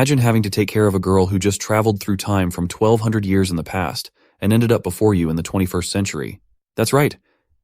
Imagine having to take care of a girl who just traveled through time from 1200 years in the past and ended up before you in the 21st century. That's right.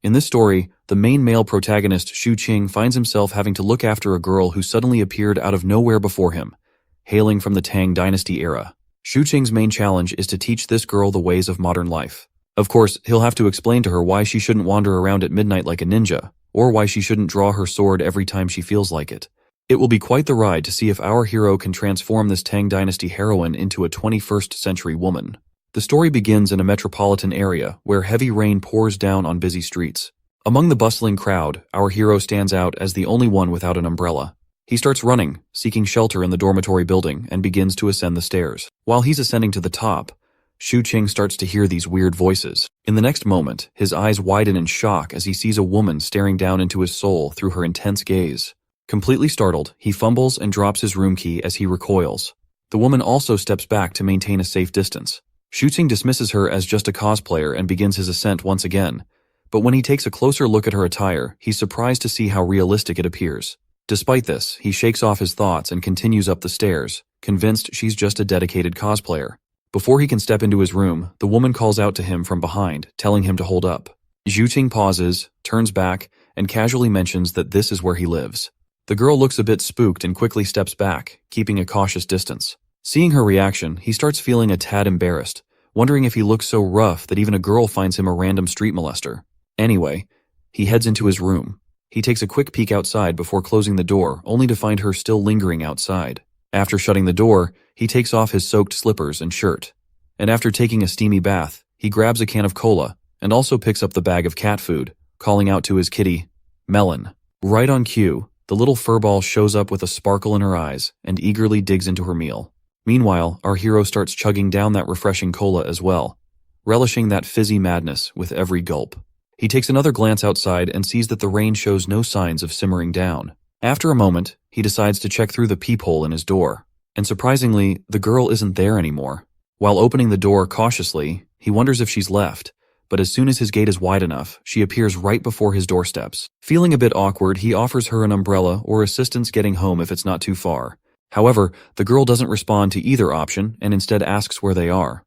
In this story, the main male protagonist, Shu Qing, finds himself having to look after a girl who suddenly appeared out of nowhere before him, hailing from the Tang Dynasty era. Shu Qing's main challenge is to teach this girl the ways of modern life. Of course, he'll have to explain to her why she shouldn't wander around at midnight like a ninja, or why she shouldn't draw her sword every time she feels like it. It will be quite the ride to see if our hero can transform this Tang Dynasty heroine into a 21st century woman. The story begins in a metropolitan area where heavy rain pours down on busy streets. Among the bustling crowd, our hero stands out as the only one without an umbrella. He starts running, seeking shelter in the dormitory building, and begins to ascend the stairs. While he's ascending to the top, Shu Qing starts to hear these weird voices. In the next moment, his eyes widen in shock as he sees a woman staring down into his soul through her intense gaze. Completely startled, he fumbles and drops his room key as he recoils. The woman also steps back to maintain a safe distance. Shu Qing dismisses her as just a cosplayer and begins his ascent once again. But when he takes a closer look at her attire, he's surprised to see how realistic it appears. Despite this, he shakes off his thoughts and continues up the stairs, convinced she's just a dedicated cosplayer. Before he can step into his room, the woman calls out to him from behind, telling him to hold up. Shu Qing pauses, turns back, and casually mentions that this is where he lives. The girl looks a bit spooked and quickly steps back, keeping a cautious distance. Seeing her reaction, he starts feeling a tad embarrassed, wondering if he looks so rough that even a girl finds him a random street molester. Anyway, he heads into his room. He takes a quick peek outside before closing the door, only to find her still lingering outside. After shutting the door, he takes off his soaked slippers and shirt. And after taking a steamy bath, he grabs a can of cola and also picks up the bag of cat food, calling out to his kitty, Melon. Right on cue, the little furball shows up with a sparkle in her eyes and eagerly digs into her meal. Meanwhile, our hero starts chugging down that refreshing cola as well, relishing that fizzy madness with every gulp. He takes another glance outside and sees that the rain shows no signs of simmering down. After a moment, he decides to check through the peephole in his door. And surprisingly, the girl isn't there anymore. While opening the door cautiously, he wonders if she's left, but as soon as his gate is wide enough, she appears right before his doorsteps. Feeling a bit awkward, he offers her an umbrella or assistance getting home if it's not too far. However, the girl doesn't respond to either option and instead asks where they are.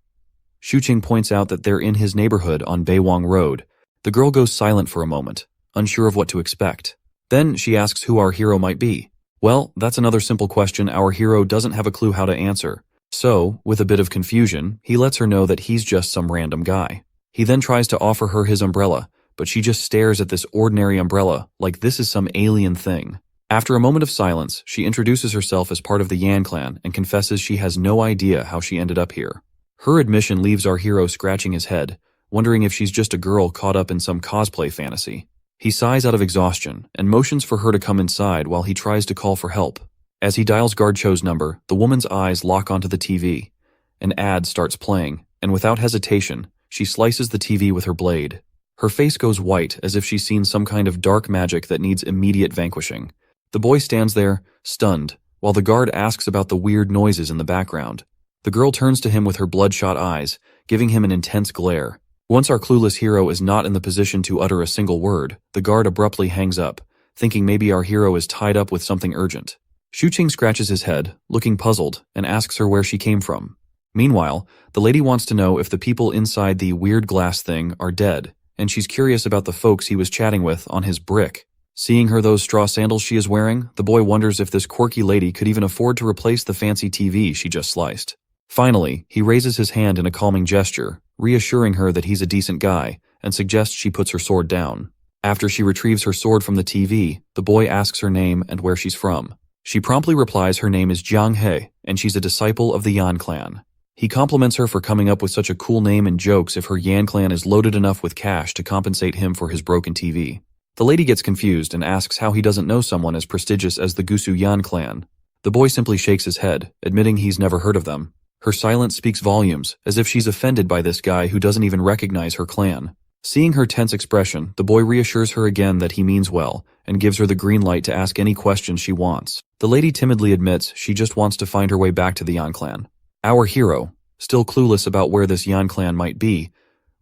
Shu Qing points out that they're in his neighborhood on Beiwang Road. The girl goes silent for a moment, unsure of what to expect. Then she asks who our hero might be. Well, that's another simple question our hero doesn't have a clue how to answer. So, with a bit of confusion, he lets her know that he's just some random guy. He then tries to offer her his umbrella, but she just stares at this ordinary umbrella like this is some alien thing. After a moment of silence, she introduces herself as part of the Yan clan and confesses she has no idea how she ended up here. Her admission leaves our hero scratching his head, wondering if she's just a girl caught up in some cosplay fantasy. He sighs out of exhaustion and motions for her to come inside while he tries to call for help. As he dials Guard Cho's number, the woman's eyes lock onto the TV. An ad starts playing, and without hesitation, she slices the TV with her blade. Her face goes white as if she's seen some kind of dark magic that needs immediate vanquishing. The boy stands there, stunned, while the guard asks about the weird noises in the background. The girl turns to him with her bloodshot eyes, giving him an intense glare. Once our clueless hero is not in the position to utter a single word, the guard abruptly hangs up, thinking maybe our hero is tied up with something urgent. Shu Qing scratches his head, looking puzzled, and asks her where she came from. Meanwhile, the lady wants to know if the people inside the weird glass thing are dead, and she's curious about the folks he was chatting with on his brick. Seeing her those straw sandals she is wearing, the boy wonders if this quirky lady could even afford to replace the fancy TV she just sliced. Finally, he raises his hand in a calming gesture, reassuring her that he's a decent guy, and suggests she puts her sword down. After she retrieves her sword from the TV, the boy asks her name and where she's from. She promptly replies her name is Jiang He, and she's a disciple of the Yan clan. He compliments her for coming up with such a cool name and jokes if her Yan clan is loaded enough with cash to compensate him for his broken TV. The lady gets confused and asks how he doesn't know someone as prestigious as the Gusu Yan clan. The boy simply shakes his head, admitting he's never heard of them. Her silence speaks volumes, as if she's offended by this guy who doesn't even recognize her clan. Seeing her tense expression, the boy reassures her again that he means well, and gives her the green light to ask any questions she wants. The lady timidly admits she just wants to find her way back to the Yan clan. Our hero, still clueless about where this Yan clan might be,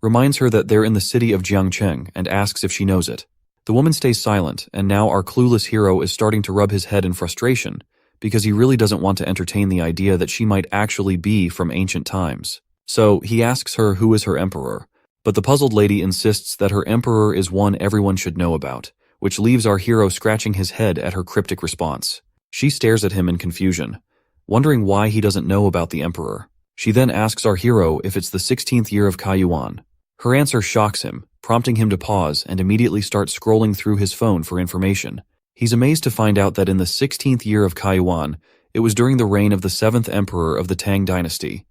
reminds her that they're in the city of Jiangcheng and asks if she knows it. The woman stays silent, and now our clueless hero is starting to rub his head in frustration, because he really doesn't want to entertain the idea that she might actually be from ancient times. So he asks her who is her emperor, but the puzzled lady insists that her emperor is one everyone should know about, which leaves our hero scratching his head at her cryptic response. She stares at him in confusion, wondering why he doesn't know about the emperor. She then asks our hero if it's the 16th year of Kaiyuan. Her answer shocks him, prompting him to pause and immediately start scrolling through his phone for information. He's amazed to find out that in the 16th year of Kaiyuan, it was during the reign of the 7th emperor of the Tang dynasty,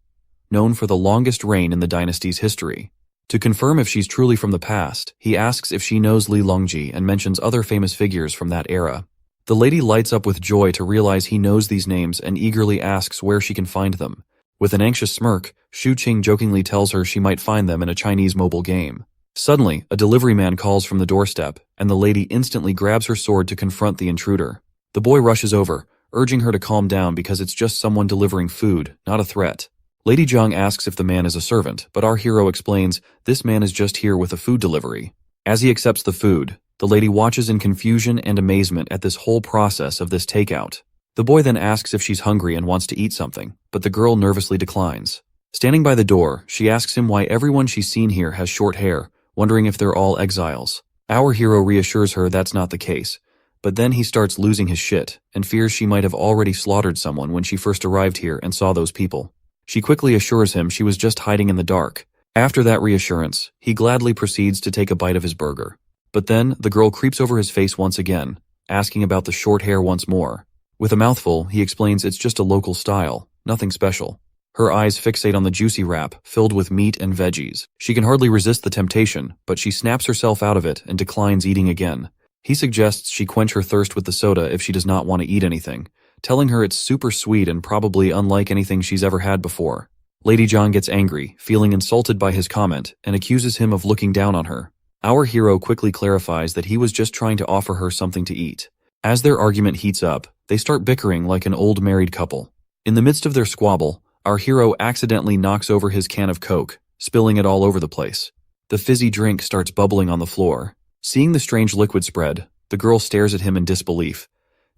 known for the longest reign in the dynasty's history. To confirm if she's truly from the past, he asks if she knows Li Longji and mentions other famous figures from that era. The lady lights up with joy to realize he knows these names and eagerly asks where she can find them. With an anxious smirk, Xu Qing jokingly tells her she might find them in a Chinese mobile game. Suddenly, a delivery man calls from the doorstep, and the lady instantly grabs her sword to confront the intruder. The boy rushes over, urging her to calm down because it's just someone delivering food, not a threat. Lady Zhang asks if the man is a servant, but our hero explains this man is just here with a food delivery. As he accepts the food, the lady watches in confusion and amazement at this whole process of this takeout. The boy then asks if she's hungry and wants to eat something, but the girl nervously declines. Standing by the door, she asks him why everyone she's seen here has short hair, wondering if they're all exiles. Our hero reassures her that's not the case, but then he starts losing his shit and fears she might have already slaughtered someone when she first arrived here and saw those people. She quickly assures him she was just hiding in the dark. After that reassurance, he gladly proceeds to take a bite of his burger. But then, the girl creeps over his face once again, asking about the short hair once more. With a mouthful, he explains it's just a local style, nothing special. Her eyes fixate on the juicy wrap, filled with meat and veggies. She can hardly resist the temptation, but she snaps herself out of it and declines eating again. He suggests she quench her thirst with the soda if she does not want to eat anything, telling her it's super sweet and probably unlike anything she's ever had before. Lady Zhang gets angry, feeling insulted by his comment, and accuses him of looking down on her. Our hero quickly clarifies that he was just trying to offer her something to eat. As their argument heats up, they start bickering like an old married couple. In the midst of their squabble, our hero accidentally knocks over his can of Coke, spilling it all over the place. The fizzy drink starts bubbling on the floor. Seeing the strange liquid spread, the girl stares at him in disbelief,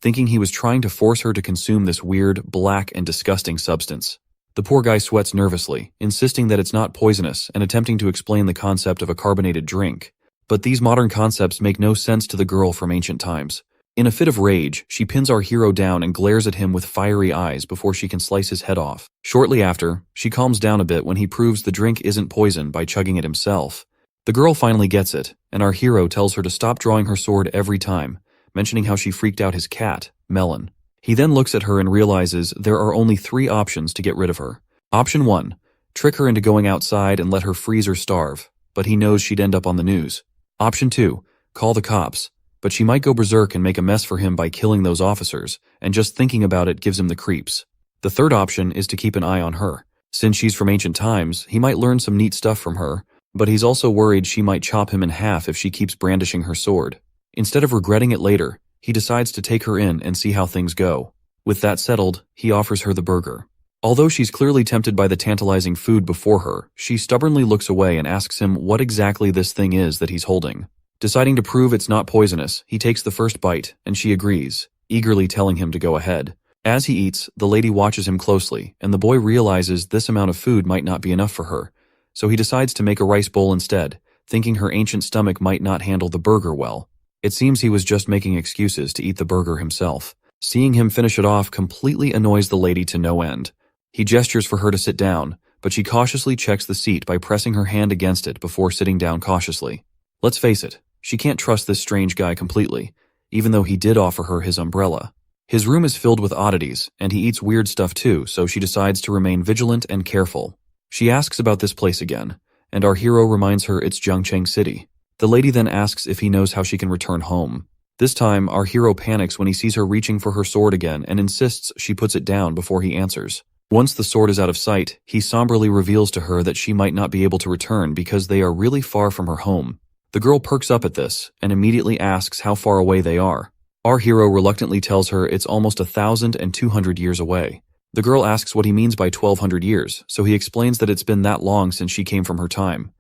thinking he was trying to force her to consume this weird, black, and disgusting substance. The poor guy sweats nervously, insisting that it's not poisonous and attempting to explain the concept of a carbonated drink. But these modern concepts make no sense to the girl from ancient times. In a fit of rage, she pins our hero down and glares at him with fiery eyes before she can slice his head off. Shortly after, she calms down a bit when he proves the drink isn't poison by chugging it himself. The girl finally gets it, and our hero tells her to stop drawing her sword every time, mentioning how she freaked out his cat, Melon. He then looks at her and realizes there are only 3 options to get rid of her. Option 1, trick her into going outside and let her freeze or starve, but he knows she'd end up on the news. Option 2, call the cops, but she might go berserk and make a mess for him by killing those officers, and just thinking about it gives him the creeps. The third option is to keep an eye on her. Since she's from ancient times, he might learn some neat stuff from her, but he's also worried she might chop him in half if she keeps brandishing her sword. Instead of regretting it later, he decides to take her in and see how things go. With that settled, he offers her the burger. Although she's clearly tempted by the tantalizing food before her, she stubbornly looks away and asks him what exactly this thing is that he's holding. Deciding to prove it's not poisonous, he takes the first bite, and she agrees, eagerly telling him to go ahead. As he eats, the lady watches him closely, and the boy realizes this amount of food might not be enough for her, so he decides to make a rice bowl instead, thinking her ancient stomach might not handle the burger well. It seems he was just making excuses to eat the burger himself. Seeing him finish it off completely annoys the lady to no end. He gestures for her to sit down, but she cautiously checks the seat by pressing her hand against it before sitting down cautiously. Let's face it, she can't trust this strange guy completely, even though he did offer her his umbrella. His room is filled with oddities, and he eats weird stuff too, so she decides to remain vigilant and careful. She asks about this place again, and our hero reminds her it's Jiangcheng City. The lady then asks if he knows how she can return home. This time, our hero panics when he sees her reaching for her sword again and insists she puts it down before he answers. Once the sword is out of sight, he somberly reveals to her that she might not be able to return because they are really far from her home. The girl perks up at this and immediately asks how far away they are. Our hero reluctantly tells her it's almost 1,200 years away. The girl asks what he means by 1,200 years, so he explains that it's been that long since she came from her time.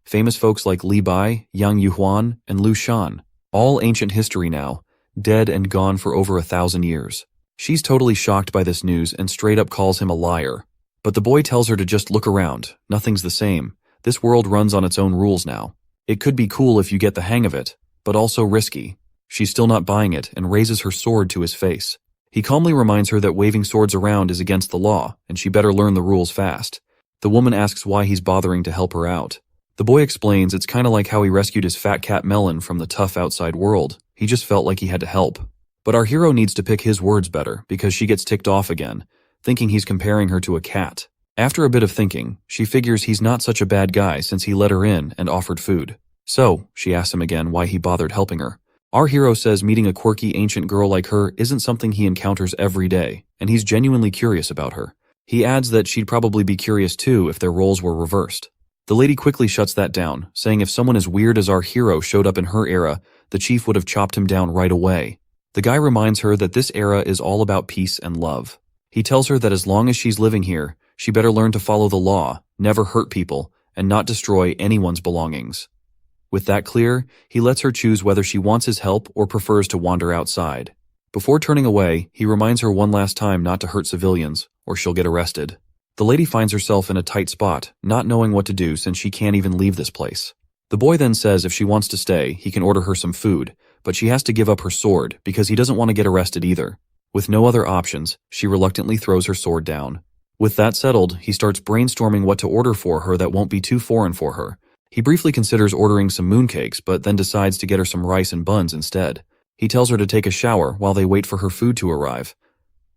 Famous folks like Li Bai, Yang Yuhuan, and Lu Shan, all ancient history now, dead and gone for over 1,000 years. She's totally shocked by this news and straight up calls him a liar. But the boy tells her to just look around. Nothing's the same. This world runs on its own rules now. It could be cool if you get the hang of it, but also risky. She's still not buying it and raises her sword to his face. He calmly reminds her that waving swords around is against the law, and she better learn the rules fast. The woman asks why he's bothering to help her out. The boy explains it's kinda like how he rescued his fat cat Melon from the tough outside world. He just felt like he had to help. But our hero needs to pick his words better because she gets ticked off again, thinking he's comparing her to a cat. After a bit of thinking, she figures he's not such a bad guy since he let her in and offered food. So, she asks him again why he bothered helping her. Our hero says meeting a quirky ancient girl like her isn't something he encounters every day, and he's genuinely curious about her. He adds that she'd probably be curious too if their roles were reversed. The lady quickly shuts that down, saying if someone as weird as our hero showed up in her era, the chief would have chopped him down right away. The guy reminds her that this era is all about peace and love. He tells her that as long as she's living here, she better learn to follow the law, never hurt people, and not destroy anyone's belongings. With that clear, he lets her choose whether she wants his help or prefers to wander outside. Before turning away, he reminds her one last time not to hurt civilians, or she'll get arrested. The lady finds herself in a tight spot, not knowing what to do since she can't even leave this place. The boy then says if she wants to stay, he can order her some food, but she has to give up her sword because he doesn't want to get arrested either. With no other options, she reluctantly throws her sword down. With that settled, he starts brainstorming what to order for her that won't be too foreign for her. He briefly considers ordering some mooncakes, but then decides to get her some rice and buns instead. He tells her to take a shower while they wait for her food to arrive.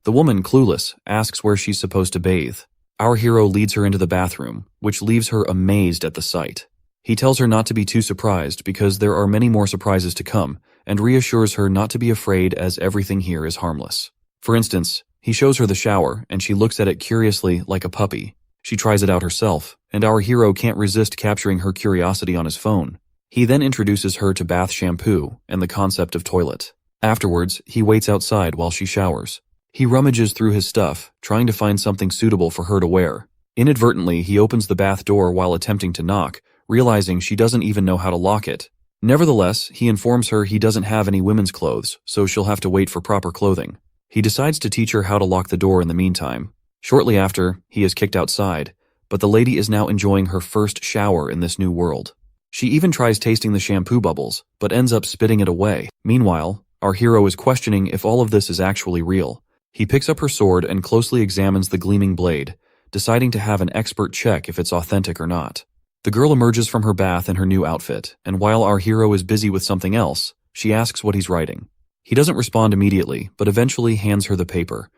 The woman, clueless, asks where she's supposed to bathe. Our hero leads her into the bathroom, which leaves her amazed at the sight. He tells her not to be too surprised because there are many more surprises to come, and reassures her not to be afraid as everything here is harmless. For instance, he shows her the shower, and she looks at it curiously like a puppy. She tries it out herself, and our hero can't resist capturing her curiosity on his phone. He then introduces her to bath shampoo and the concept of toilet. Afterwards, he waits outside while she showers. He rummages through his stuff, trying to find something suitable for her to wear. Inadvertently, he opens the bath door while attempting to knock, realizing she doesn't even know how to lock it. Nevertheless, he informs her he doesn't have any women's clothes, so she'll have to wait for proper clothing. He decides to teach her how to lock the door in the meantime. Shortly after, he is kicked outside, but the lady is now enjoying her first shower in this new world. She even tries tasting the shampoo bubbles, but ends up spitting it away. Meanwhile, our hero is questioning if all of this is actually real. He picks up her sword and closely examines the gleaming blade, deciding to have an expert check if it's authentic or not. The girl emerges from her bath in her new outfit, and while our hero is busy with something else, she asks what he's writing. He doesn't respond immediately, but eventually hands her the paper.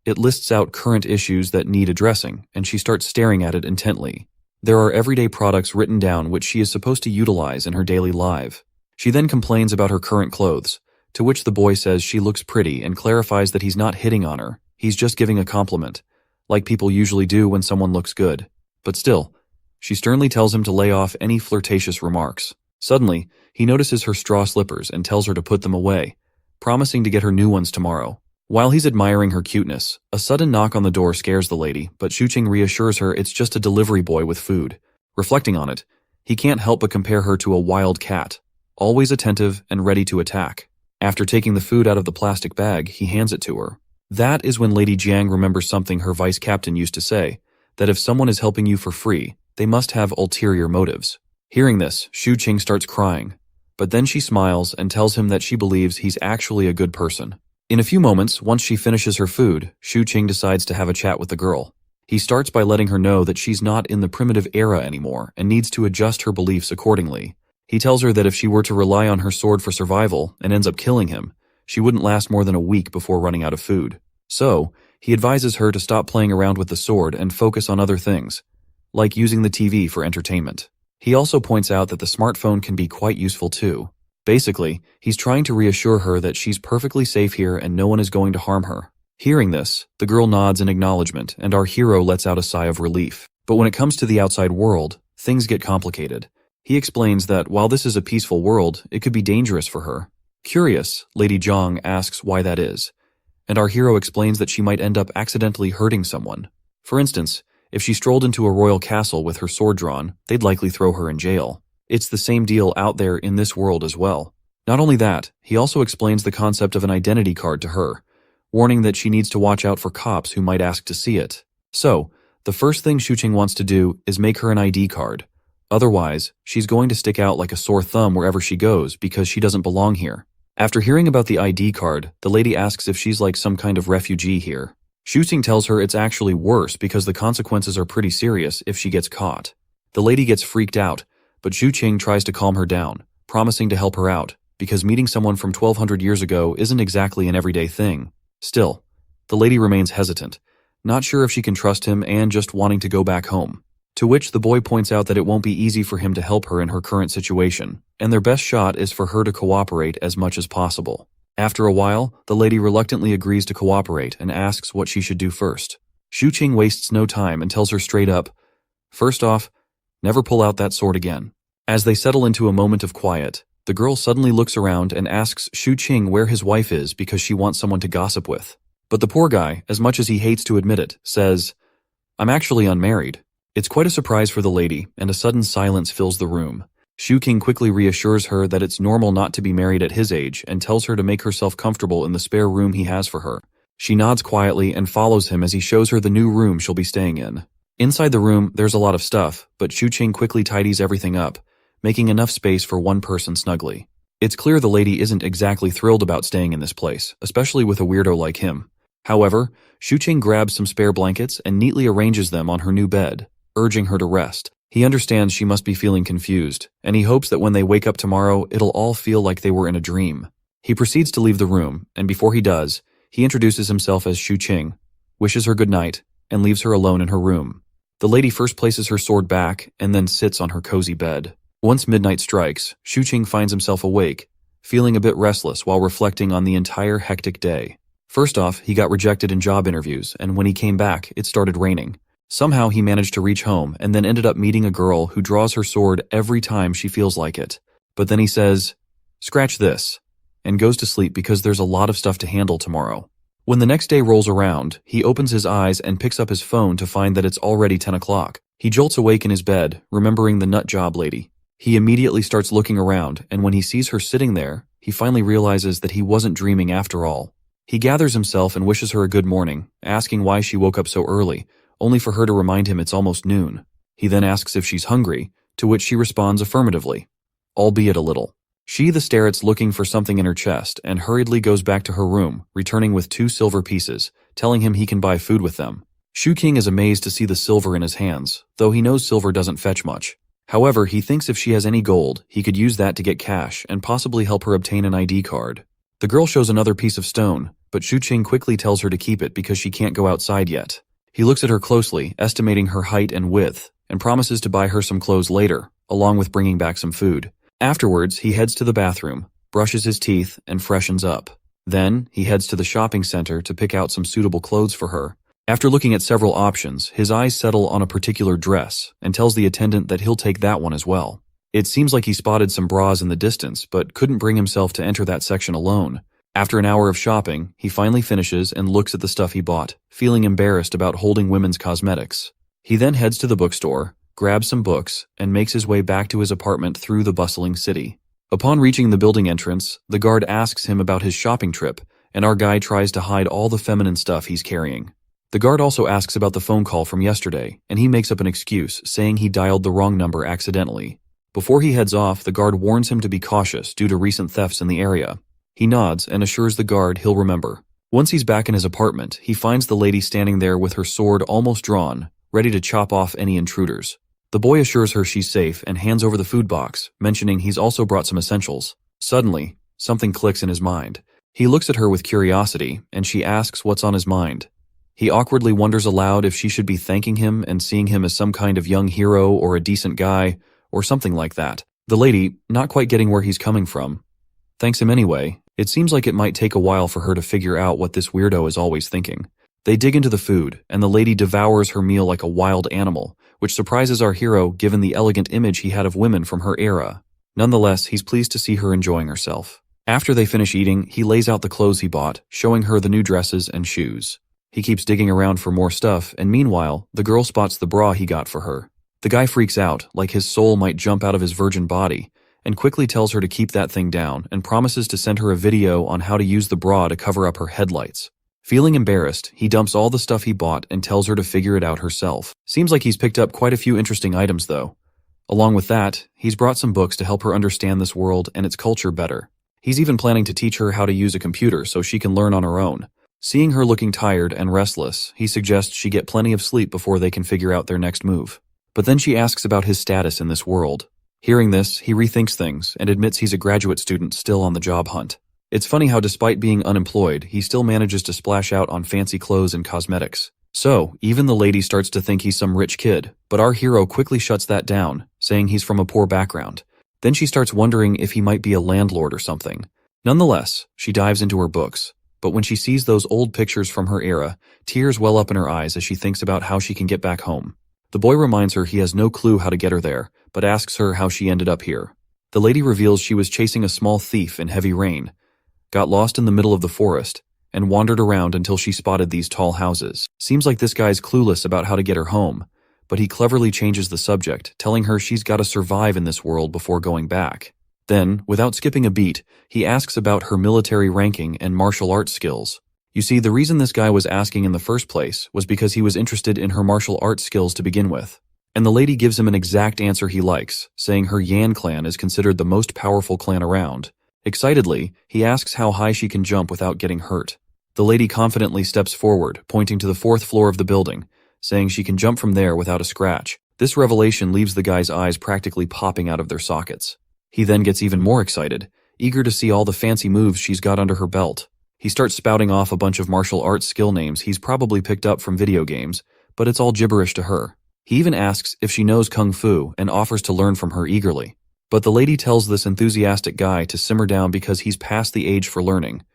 It lists out current issues that need addressing, and she starts staring at it intently. There are everyday products written down which she is supposed to utilize in her daily life. She then complains about her current clothes, to which the boy says she looks pretty and clarifies that he's not hitting on her, he's just giving a compliment, like people usually do when someone looks good. But still, she sternly tells him to lay off any flirtatious remarks. Suddenly, he notices her straw slippers and tells her to put them away, promising to get her new ones tomorrow. While he's admiring her cuteness, a sudden knock on the door scares the lady, but Shuqing reassures her it's just a delivery boy with food. Reflecting on it, he can't help but compare her to a wild cat, always attentive and ready to attack. After taking the food out of the plastic bag, he hands it to her. That is when Lady Jiang remembers something her vice captain used to say, that if someone is helping you for free, they must have ulterior motives. Hearing this, Shuqing starts crying, but then she smiles and tells him that she believes he's actually a good person. In a few moments, once she finishes her food, Shuqing decides to have a chat with the girl. He starts by letting her know that she's not in the primitive era anymore and needs to adjust her beliefs accordingly. He tells her that if she were to rely on her sword for survival and ends up killing him, she wouldn't last more than a week before running out of food. So, he advises her to stop playing around with the sword and focus on other things, like using the TV for entertainment. He also points out that the smartphone can be quite useful too. Basically, he's trying to reassure her that she's perfectly safe here and no one is going to harm her. Hearing this, the girl nods in acknowledgement and our hero lets out a sigh of relief. But when it comes to the outside world, things get complicated. He explains that while this is a peaceful world, it could be dangerous for her. Curious, Lady Jiang asks why that is, and our hero explains that she might end up accidentally hurting someone. For instance, if she strolled into a royal castle with her sword drawn, they'd likely throw her in jail. It's the same deal out there in this world as well. Not only that, he also explains the concept of an identity card to her, warning that she needs to watch out for cops who might ask to see it. So, the first thing Shuqing wants to do is make her an ID card. Otherwise, she's going to stick out like a sore thumb wherever she goes because she doesn't belong here. After hearing about the ID card, the lady asks if she's like some kind of refugee here. Shuqing tells her it's actually worse because the consequences are pretty serious if she gets caught. The lady gets freaked out, but Shuqing tries to calm her down, promising to help her out, because meeting someone from 1200 years ago isn't exactly an everyday thing. Still, the lady remains hesitant, not sure if she can trust him and just wanting to go back home. To which the boy points out that it won't be easy for him to help her in her current situation, and their best shot is for her to cooperate as much as possible. After a while, the lady reluctantly agrees to cooperate and asks what she should do first. Shuqing wastes no time and tells her straight up, first off, never pull out that sword again. As they settle into a moment of quiet, the girl suddenly looks around and asks Shuqing where his wife is because she wants someone to gossip with. But the poor guy, as much as he hates to admit it, says, I'm actually unmarried. It's quite a surprise for the lady, and a sudden silence fills the room. Shuqing quickly reassures her that it's normal not to be married at his age and tells her to make herself comfortable in the spare room he has for her. She nods quietly and follows him as he shows her the new room she'll be staying in. Inside the room, there's a lot of stuff, but Shuqing quickly tidies everything up, making enough space for one person snugly. It's clear the lady isn't exactly thrilled about staying in this place, especially with a weirdo like him. However, Shuqing grabs some spare blankets and neatly arranges them on her new bed, urging her to rest. He understands she must be feeling confused, and he hopes that when they wake up tomorrow, it'll all feel like they were in a dream. He proceeds to leave the room, and before he does, he introduces himself as Shuqing, wishes her good night, and leaves her alone in her room. The lady first places her sword back and then sits on her cozy bed. Once midnight strikes, Shuqing finds himself awake, feeling a bit restless while reflecting on the entire hectic day. First off, he got rejected in job interviews, and when he came back, it started raining. Somehow he managed to reach home and then ended up meeting a girl who draws her sword every time she feels like it. But then he says, scratch this, and goes to sleep because there's a lot of stuff to handle tomorrow. When the next day rolls around, he opens his eyes and picks up his phone to find that it's already 10 o'clock. He jolts awake in his bed, remembering the nut job lady. He immediately starts looking around, and when he sees her sitting there, he finally realizes that he wasn't dreaming after all. He gathers himself and wishes her a good morning, asking why she woke up so early, only for her to remind him it's almost noon. He then asks if she's hungry, to which she responds affirmatively, albeit a little. She starts looking for something in her chest and hurriedly goes back to her room, returning with 2 silver pieces, telling him he can buy food with them. Shuqing is amazed to see the silver in his hands, though he knows silver doesn't fetch much. However, he thinks if she has any gold, he could use that to get cash and possibly help her obtain an ID card. The girl shows another piece of stone, but Shuqing quickly tells her to keep it because she can't go outside yet. He looks at her closely, estimating her height and width, and promises to buy her some clothes later, along with bringing back some food. Afterwards, he heads to the bathroom, brushes his teeth, and freshens up. Then, he heads to the shopping center to pick out some suitable clothes for her. After looking at several options, his eyes settle on a particular dress, and tells the attendant that he'll take that one as well. It seems like he spotted some bras in the distance, but couldn't bring himself to enter that section alone. After an hour of shopping, he finally finishes and looks at the stuff he bought, feeling embarrassed about holding women's cosmetics. He then heads to the bookstore, grabs some books, and makes his way back to his apartment through the bustling city. Upon reaching the building entrance, the guard asks him about his shopping trip, and our guy tries to hide all the feminine stuff he's carrying. The guard also asks about the phone call from yesterday, and he makes up an excuse, saying he dialed the wrong number accidentally. Before he heads off, the guard warns him to be cautious due to recent thefts in the area. He nods and assures the guard he'll remember. Once he's back in his apartment, he finds the lady standing there with her sword almost drawn, ready to chop off any intruders. The boy assures her she's safe and hands over the food box, mentioning he's also brought some essentials. Suddenly, something clicks in his mind. He looks at her with curiosity, and she asks what's on his mind. He awkwardly wonders aloud if she should be thanking him and seeing him as some kind of young hero or a decent guy, or something like that. The lady, not quite getting where he's coming from, thanks him anyway. It seems like it might take a while for her to figure out what this weirdo is always thinking. They dig into the food, and the lady devours her meal like a wild animal, which surprises our hero given the elegant image he had of women from her era. Nonetheless, he's pleased to see her enjoying herself. After they finish eating, he lays out the clothes he bought, showing her the new dresses and shoes. He keeps digging around for more stuff, and meanwhile, the girl spots the bra he got for her. The guy freaks out, like his soul might jump out of his virgin body, and quickly tells her to keep that thing down and promises to send her a video on how to use the bra to cover up her headlights. Feeling embarrassed, he dumps all the stuff he bought and tells her to figure it out herself. Seems like he's picked up quite a few interesting items though. Along with that, he's brought some books to help her understand this world and its culture better. He's even planning to teach her how to use a computer so she can learn on her own. Seeing her looking tired and restless, he suggests she get plenty of sleep before they can figure out their next move. But then she asks about his status in this world. Hearing this, he rethinks things and admits he's a graduate student still on the job hunt. It's funny how despite being unemployed, he still manages to splash out on fancy clothes and cosmetics. So, even the lady starts to think he's some rich kid, but our hero quickly shuts that down, saying he's from a poor background. Then she starts wondering if he might be a landlord or something. Nonetheless, she dives into her books, but when she sees those old pictures from her era, tears well up in her eyes as she thinks about how she can get back home. The boy reminds her he has no clue how to get her there, but asks her how she ended up here. The lady reveals she was chasing a small thief in heavy rain, got lost in the middle of the forest, and wandered around until she spotted these tall houses. Seems like this guy's clueless about how to get her home, but he cleverly changes the subject, telling her she's got to survive in this world before going back. Then, without skipping a beat, he asks about her military ranking and martial arts skills. You see, the reason this guy was asking in the first place was because he was interested in her martial arts skills to begin with. And the lady gives him an exact answer he likes, saying her Yan clan is considered the most powerful clan around. Excitedly, he asks how high she can jump without getting hurt. The lady confidently steps forward, pointing to the 4th floor of the building, saying she can jump from there without a scratch. This revelation leaves the guy's eyes practically popping out of their sockets. He then gets even more excited, eager to see all the fancy moves she's got under her belt. He starts spouting off a bunch of martial arts skill names he's probably picked up from video games, but it's all gibberish to her. He even asks if she knows Kung Fu and offers to learn from her eagerly. But the lady tells this enthusiastic guy to simmer down because he's past the age for learning,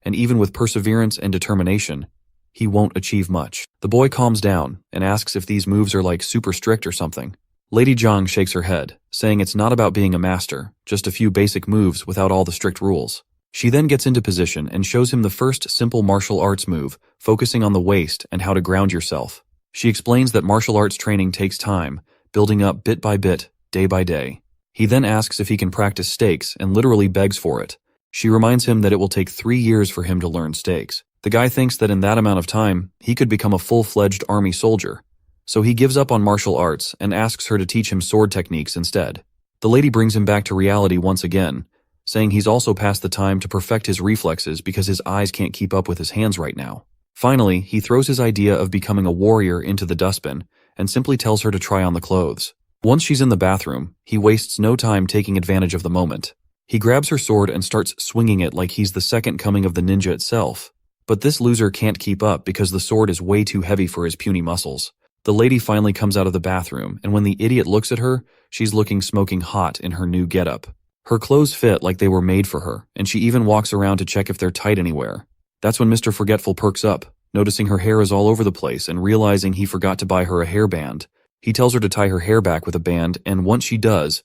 and even with perseverance and determination, he won't achieve much. The boy calms down and asks if these moves are like super strict or something. Lady Zhang shakes her head, saying it's not about being a master, just a few basic moves without all the strict rules. She then gets into position and shows him the first simple martial arts move, focusing on the waist and how to ground yourself. She explains that martial arts training takes time, building up bit by bit, day by day. He then asks if he can practice stakes and literally begs for it. She reminds him that it will take 3 years for him to learn stakes. The guy thinks that in that amount of time, he could become a full-fledged army soldier. So he gives up on martial arts and asks her to teach him sword techniques instead. The lady brings him back to reality once again, saying he's also past the time to perfect his reflexes because his eyes can't keep up with his hands right now. Finally, he throws his idea of becoming a warrior into the dustbin and simply tells her to try on the clothes. Once she's in the bathroom, he wastes no time taking advantage of the moment. He grabs her sword and starts swinging it like he's the second coming of the ninja itself. But this loser can't keep up because the sword is way too heavy for his puny muscles. The lady finally comes out of the bathroom, and when the idiot looks at her, she's looking smoking hot in her new getup. Her clothes fit like they were made for her, and she even walks around to check if they're tight anywhere. That's when Mr. Forgetful perks up, noticing her hair is all over the place and realizing he forgot to buy her a hairband. He tells her to tie her hair back with a band, and once she does,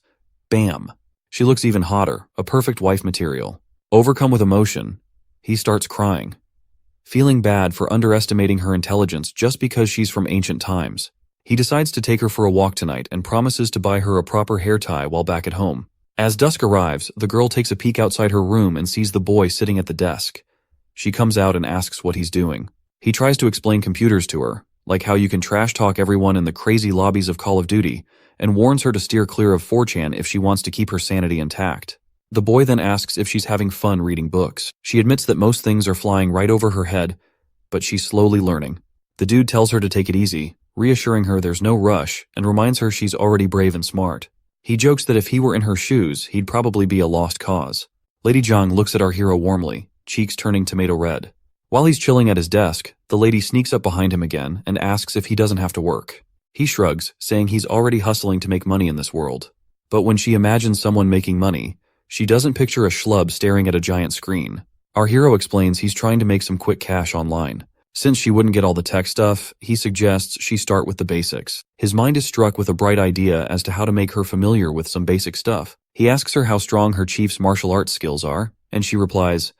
bam! She looks even hotter, a perfect wife material. Overcome with emotion, he starts crying, feeling bad for underestimating her intelligence just because she's from ancient times. He decides to take her for a walk tonight and promises to buy her a proper hair tie while back at home. As dusk arrives, the girl takes a peek outside her room and sees the boy sitting at the desk. She comes out and asks what he's doing. He tries to explain computers to her, like how you can trash talk everyone in the crazy lobbies of Call of Duty, and warns her to steer clear of 4chan if she wants to keep her sanity intact. The boy then asks if she's having fun reading books. She admits that most things are flying right over her head, but she's slowly learning. The dude tells her to take it easy, reassuring her there's no rush, and reminds her she's already brave and smart. He jokes that if he were in her shoes, he'd probably be a lost cause. Lady Zhang looks at our hero warmly, cheeks turning tomato red. While he's chilling at his desk, the lady sneaks up behind him again and asks if he doesn't have to work. He shrugs, saying he's already hustling to make money in this world. But when she imagines someone making money, she doesn't picture a schlub staring at a giant screen. Our hero explains he's trying to make some quick cash online. Since she wouldn't get all the tech stuff, he suggests she start with the basics. His mind is struck with a bright idea as to how to make her familiar with some basic stuff. He asks her how strong her chief's martial arts skills are, and she replies,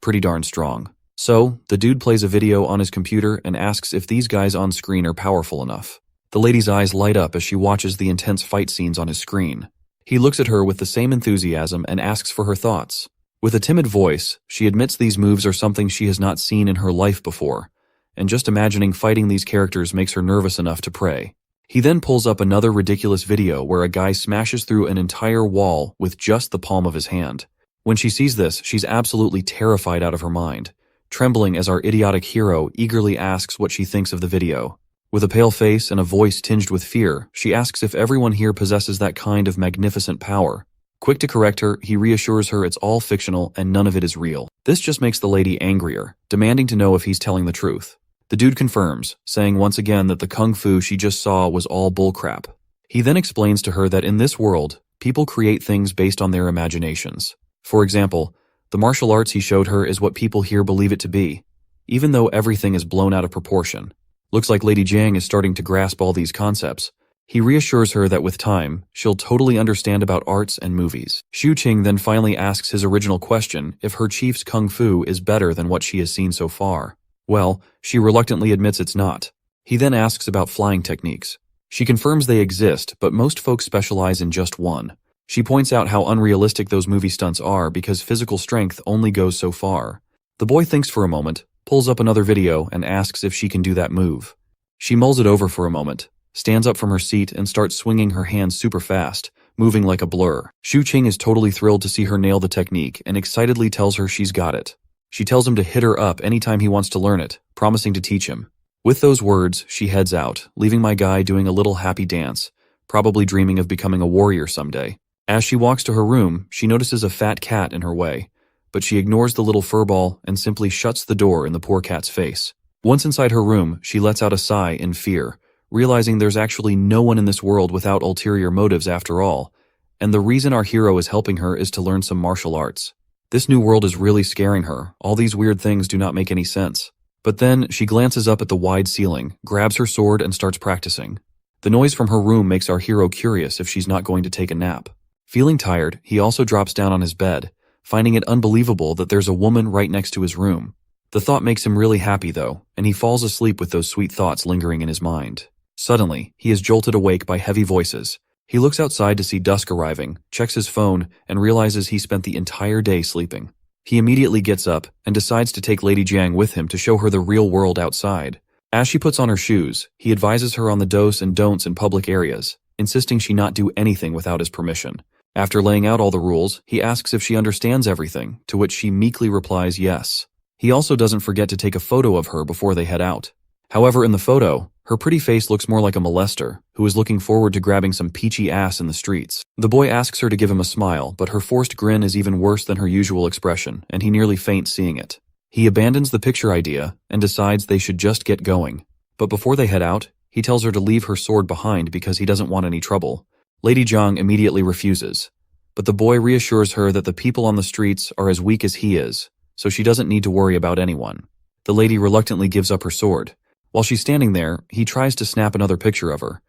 pretty darn strong. So, the dude plays a video on his computer and asks if these guys on screen are powerful enough. The lady's eyes light up as she watches the intense fight scenes on his screen. He looks at her with the same enthusiasm and asks for her thoughts. With a timid voice, she admits these moves are something she has not seen in her life before, and just imagining fighting these characters makes her nervous enough to pray. He then pulls up another ridiculous video where a guy smashes through an entire wall with just the palm of his hand. When she sees this, she's absolutely terrified out of her mind, trembling as our idiotic hero eagerly asks what she thinks of the video. With a pale face and a voice tinged with fear, she asks if everyone here possesses that kind of magnificent power. Quick to correct her, he reassures her it's all fictional and none of it is real. This just makes the lady angrier, demanding to know if he's telling the truth. The dude confirms, saying once again that the kung fu she just saw was all bullcrap. He then explains to her that in this world, people create things based on their imaginations. For example, the martial arts he showed her is what people here believe it to be, even though everything is blown out of proportion. Looks like Lady Jiang is starting to grasp all these concepts. He reassures her that with time, she'll totally understand about arts and movies. Xu Qing then finally asks his original question if her chief's kung fu is better than what she has seen so far. Well, she reluctantly admits it's not. He then asks about flying techniques. She confirms they exist, but most folks specialize in just one. She points out how unrealistic those movie stunts are because physical strength only goes so far. The boy thinks for a moment, pulls up another video, and asks if she can do that move. She mulls it over for a moment, stands up from her seat, and starts swinging her hands super fast, moving like a blur. Xu Qing is totally thrilled to see her nail the technique and excitedly tells her she's got it. She tells him to hit her up anytime he wants to learn it, promising to teach him. With those words, she heads out, leaving my guy doing a little happy dance, probably dreaming of becoming a warrior someday. As she walks to her room, she notices a fat cat in her way, but she ignores the little furball and simply shuts the door in the poor cat's face. Once inside her room, she lets out a sigh in fear, realizing there's actually no one in this world without ulterior motives after all, and the reason our hero is helping her is to learn some martial arts. This new world is really scaring her. All these weird things do not make any sense. But then, she glances up at the wide ceiling, grabs her sword, and starts practicing. The noise from her room makes our hero curious if she's not going to take a nap. Feeling tired, he also drops down on his bed, finding it unbelievable that there's a woman right next to his room. The thought makes him really happy though, and he falls asleep with those sweet thoughts lingering in his mind. Suddenly, he is jolted awake by heavy voices. He looks outside to see dusk arriving, checks his phone, and realizes he spent the entire day sleeping. He immediately gets up and decides to take Lady Jiang with him to show her the real world outside. As she puts on her shoes, he advises her on the do's and don'ts in public areas, insisting she not do anything without his permission. After laying out all the rules, he asks if she understands everything, to which she meekly replies yes. He also doesn't forget to take a photo of her before they head out. However, in the photo, her pretty face looks more like a molester, who is looking forward to grabbing some peachy ass in the streets. The boy asks her to give him a smile, but her forced grin is even worse than her usual expression, and he nearly faints seeing it. He abandons the picture idea, and decides they should just get going. But before they head out, he tells her to leave her sword behind because he doesn't want any trouble. Lady Jiang immediately refuses, but the boy reassures her that the people on the streets are as weak as he is, so she doesn't need to worry about anyone. The lady reluctantly gives up her sword. While she's standing there, he tries to snap another picture of her.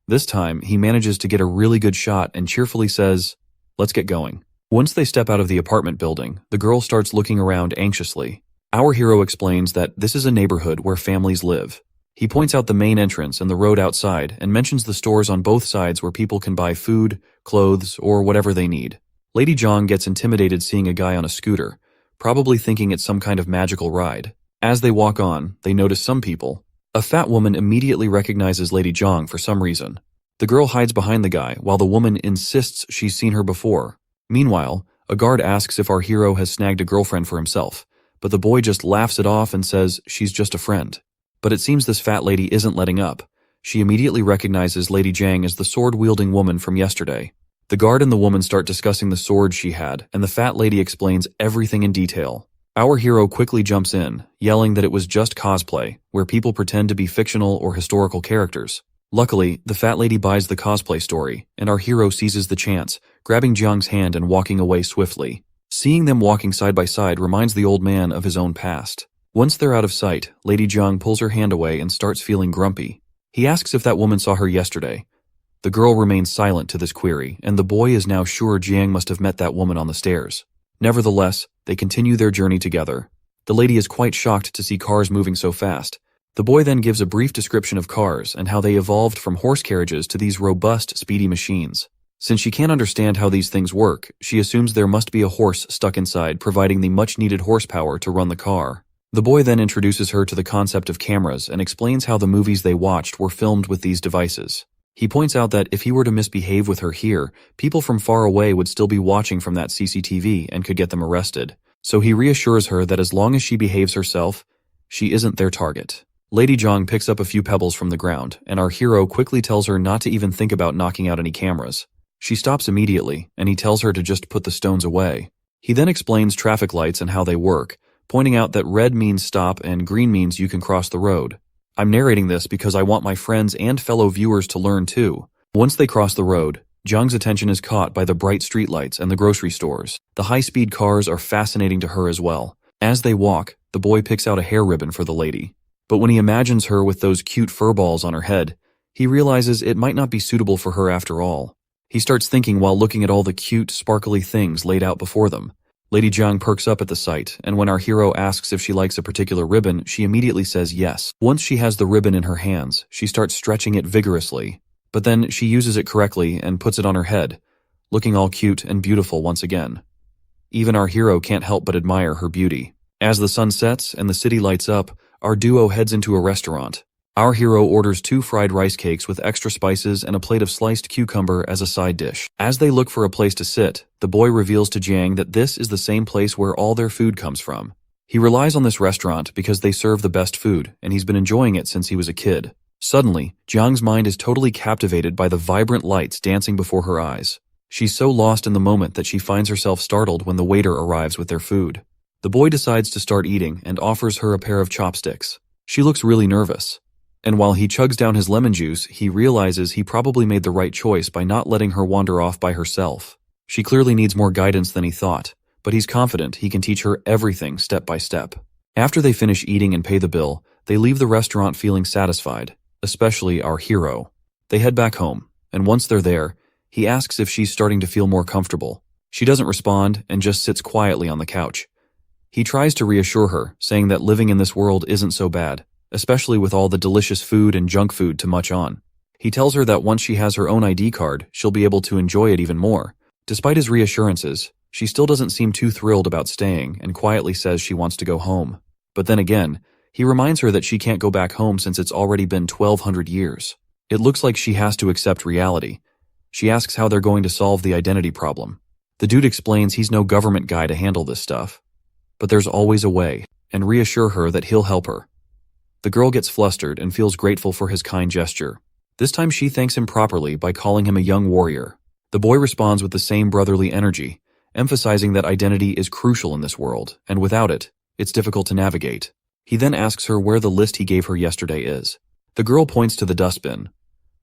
This time, he manages to get a really good shot and cheerfully says, "Let's get going." Once they step out of the apartment building, the girl starts looking around anxiously. Our hero explains that this is a neighborhood where families live. He points out the main entrance and the road outside and mentions the stores on both sides where people can buy food, clothes, or whatever they need. Lady Jiang gets intimidated seeing a guy on a scooter, probably thinking it's some kind of magical ride. As they walk on, they notice some people. A fat woman immediately recognizes Lady Jiang for some reason. The girl hides behind the guy while the woman insists she's seen her before. Meanwhile, a guard asks if our hero has snagged a girlfriend for himself, but the boy just laughs it off and says she's just a friend. But it seems this fat lady isn't letting up. She immediately recognizes Lady Jiang as the sword-wielding woman from yesterday. The guard and the woman start discussing the sword she had, and the fat lady explains everything in detail. Our hero quickly jumps in, yelling that it was just cosplay, where people pretend to be fictional or historical characters. Luckily, the fat lady buys the cosplay story, and our hero seizes the chance, grabbing Jiang's hand and walking away swiftly. Seeing them walking side by side reminds the old man of his own past. Once they're out of sight, Lady Jiang pulls her hand away and starts feeling grumpy. He asks if that woman saw her yesterday. The girl remains silent to this query, and the boy is now sure Jiang must have met that woman on the stairs. Nevertheless, they continue their journey together. The lady is quite shocked to see cars moving so fast. The boy then gives a brief description of cars and how they evolved from horse carriages to these robust, speedy machines. Since she can't understand how these things work, she assumes there must be a horse stuck inside providing the much-needed horsepower to run the car. The boy then introduces her to the concept of cameras and explains how the movies they watched were filmed with these devices. He points out that if he were to misbehave with her here, people from far away would still be watching from that CCTV and could get them arrested. So he reassures her that as long as she behaves herself, she isn't their target. Lady Zhang picks up a few pebbles from the ground, and our hero quickly tells her not to even think about knocking out any cameras. She stops immediately, and he tells her to just put the stones away. He then explains traffic lights and how they work, pointing out that red means stop and green means you can cross the road. I'm narrating this because I want my friends and fellow viewers to learn too. Once they cross the road, Zhang's attention is caught by the bright streetlights and the grocery stores. The high-speed cars are fascinating to her as well. As they walk, the boy picks out a hair ribbon for the lady. But when he imagines her with those cute fur balls on her head, he realizes it might not be suitable for her after all. He starts thinking while looking at all the cute, sparkly things laid out before them. Lady Zhang perks up at the sight, and when our hero asks if she likes a particular ribbon, she immediately says yes. Once she has the ribbon in her hands, she starts stretching it vigorously, but then she uses it correctly and puts it on her head, looking all cute and beautiful once again. Even our hero can't help but admire her beauty. As the sun sets and the city lights up, our duo heads into a restaurant. Our hero orders 2 fried rice cakes with extra spices and a plate of sliced cucumber as a side dish. As they look for a place to sit, the boy reveals to Jiang that this is the same place where all their food comes from. He relies on this restaurant because they serve the best food, and he's been enjoying it since he was a kid. Suddenly, Jiang's mind is totally captivated by the vibrant lights dancing before her eyes. She's so lost in the moment that she finds herself startled when the waiter arrives with their food. The boy decides to start eating and offers her a pair of chopsticks. She looks really nervous. And while he chugs down his lemon juice, he realizes he probably made the right choice by not letting her wander off by herself. She clearly needs more guidance than he thought, but he's confident he can teach her everything step by step. After they finish eating and pay the bill, they leave the restaurant feeling satisfied, especially our hero. They head back home, and once they're there, he asks if she's starting to feel more comfortable. She doesn't respond and just sits quietly on the couch. He tries to reassure her, saying that living in this world isn't so bad, especially with all the delicious food and junk food to munch on. He tells her that once she has her own ID card, she'll be able to enjoy it even more. Despite his reassurances, she still doesn't seem too thrilled about staying and quietly says she wants to go home. But then again, he reminds her that she can't go back home since it's already been 1,200 years. It looks like she has to accept reality. She asks how they're going to solve the identity problem. The dude explains he's no government guy to handle this stuff. But there's always a way, and reassure her that he'll help her. The girl gets flustered and feels grateful for his kind gesture. This time she thanks him properly by calling him a young warrior. The boy responds with the same brotherly energy, emphasizing that identity is crucial in this world, and without it, it's difficult to navigate. He then asks her where the list he gave her yesterday is. The girl points to the dustbin.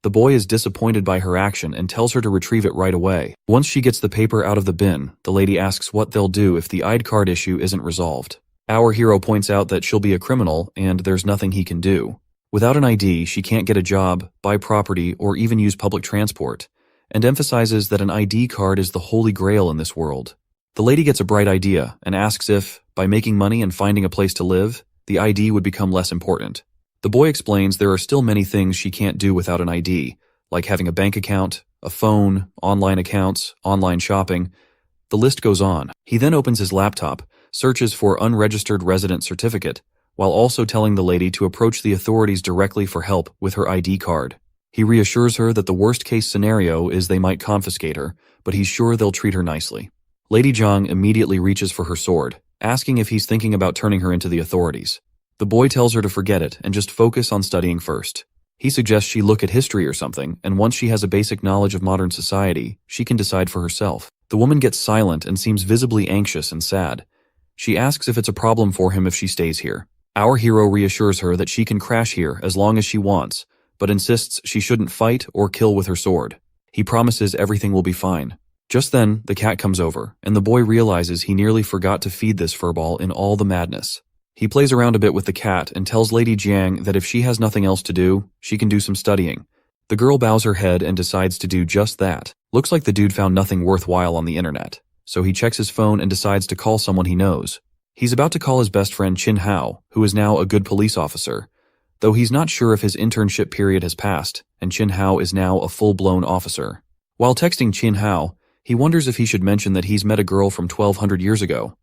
The boy is disappointed by her action and tells her to retrieve it right away. Once she gets the paper out of the bin, the lady asks what they'll do if the ID card issue isn't resolved. Our hero points out that she'll be a criminal and there's nothing he can do. Without an ID, she can't get a job, buy property, or even use public transport, and emphasizes that an ID card is the holy grail in this world. The lady gets a bright idea and asks if, by making money and finding a place to live, the ID would become less important. The boy explains there are still many things she can't do without an ID, like having a bank account, a phone, online accounts, online shopping. The list goes on. He then opens his laptop, searches for unregistered resident certificate, while also telling the lady to approach the authorities directly for help with her ID card. He reassures her that the worst-case scenario is they might confiscate her, but he's sure they'll treat her nicely. Lady Zhang immediately reaches for her sword, asking if he's thinking about turning her into the authorities. The boy tells her to forget it and just focus on studying first. He suggests she look at history or something, and once she has a basic knowledge of modern society, she can decide for herself. The woman gets silent and seems visibly anxious and sad. She asks if it's a problem for him if she stays here. Our hero reassures her that she can crash here as long as she wants, but insists she shouldn't fight or kill with her sword. He promises everything will be fine. Just then, the cat comes over, and the boy realizes he nearly forgot to feed this furball in all the madness. He plays around a bit with the cat and tells Lady Jiang that if she has nothing else to do, she can do some studying. The girl bows her head and decides to do just that. Looks like the dude found nothing worthwhile on the internet, so he checks his phone and decides to call someone he knows. He's about to call his best friend Chin Hao, who is now a good police officer, though he's not sure if his internship period has passed, and Chin Hao is now a full-blown officer. While texting Chin Hao, he wonders if he should mention that he's met a girl from 1200 years ago.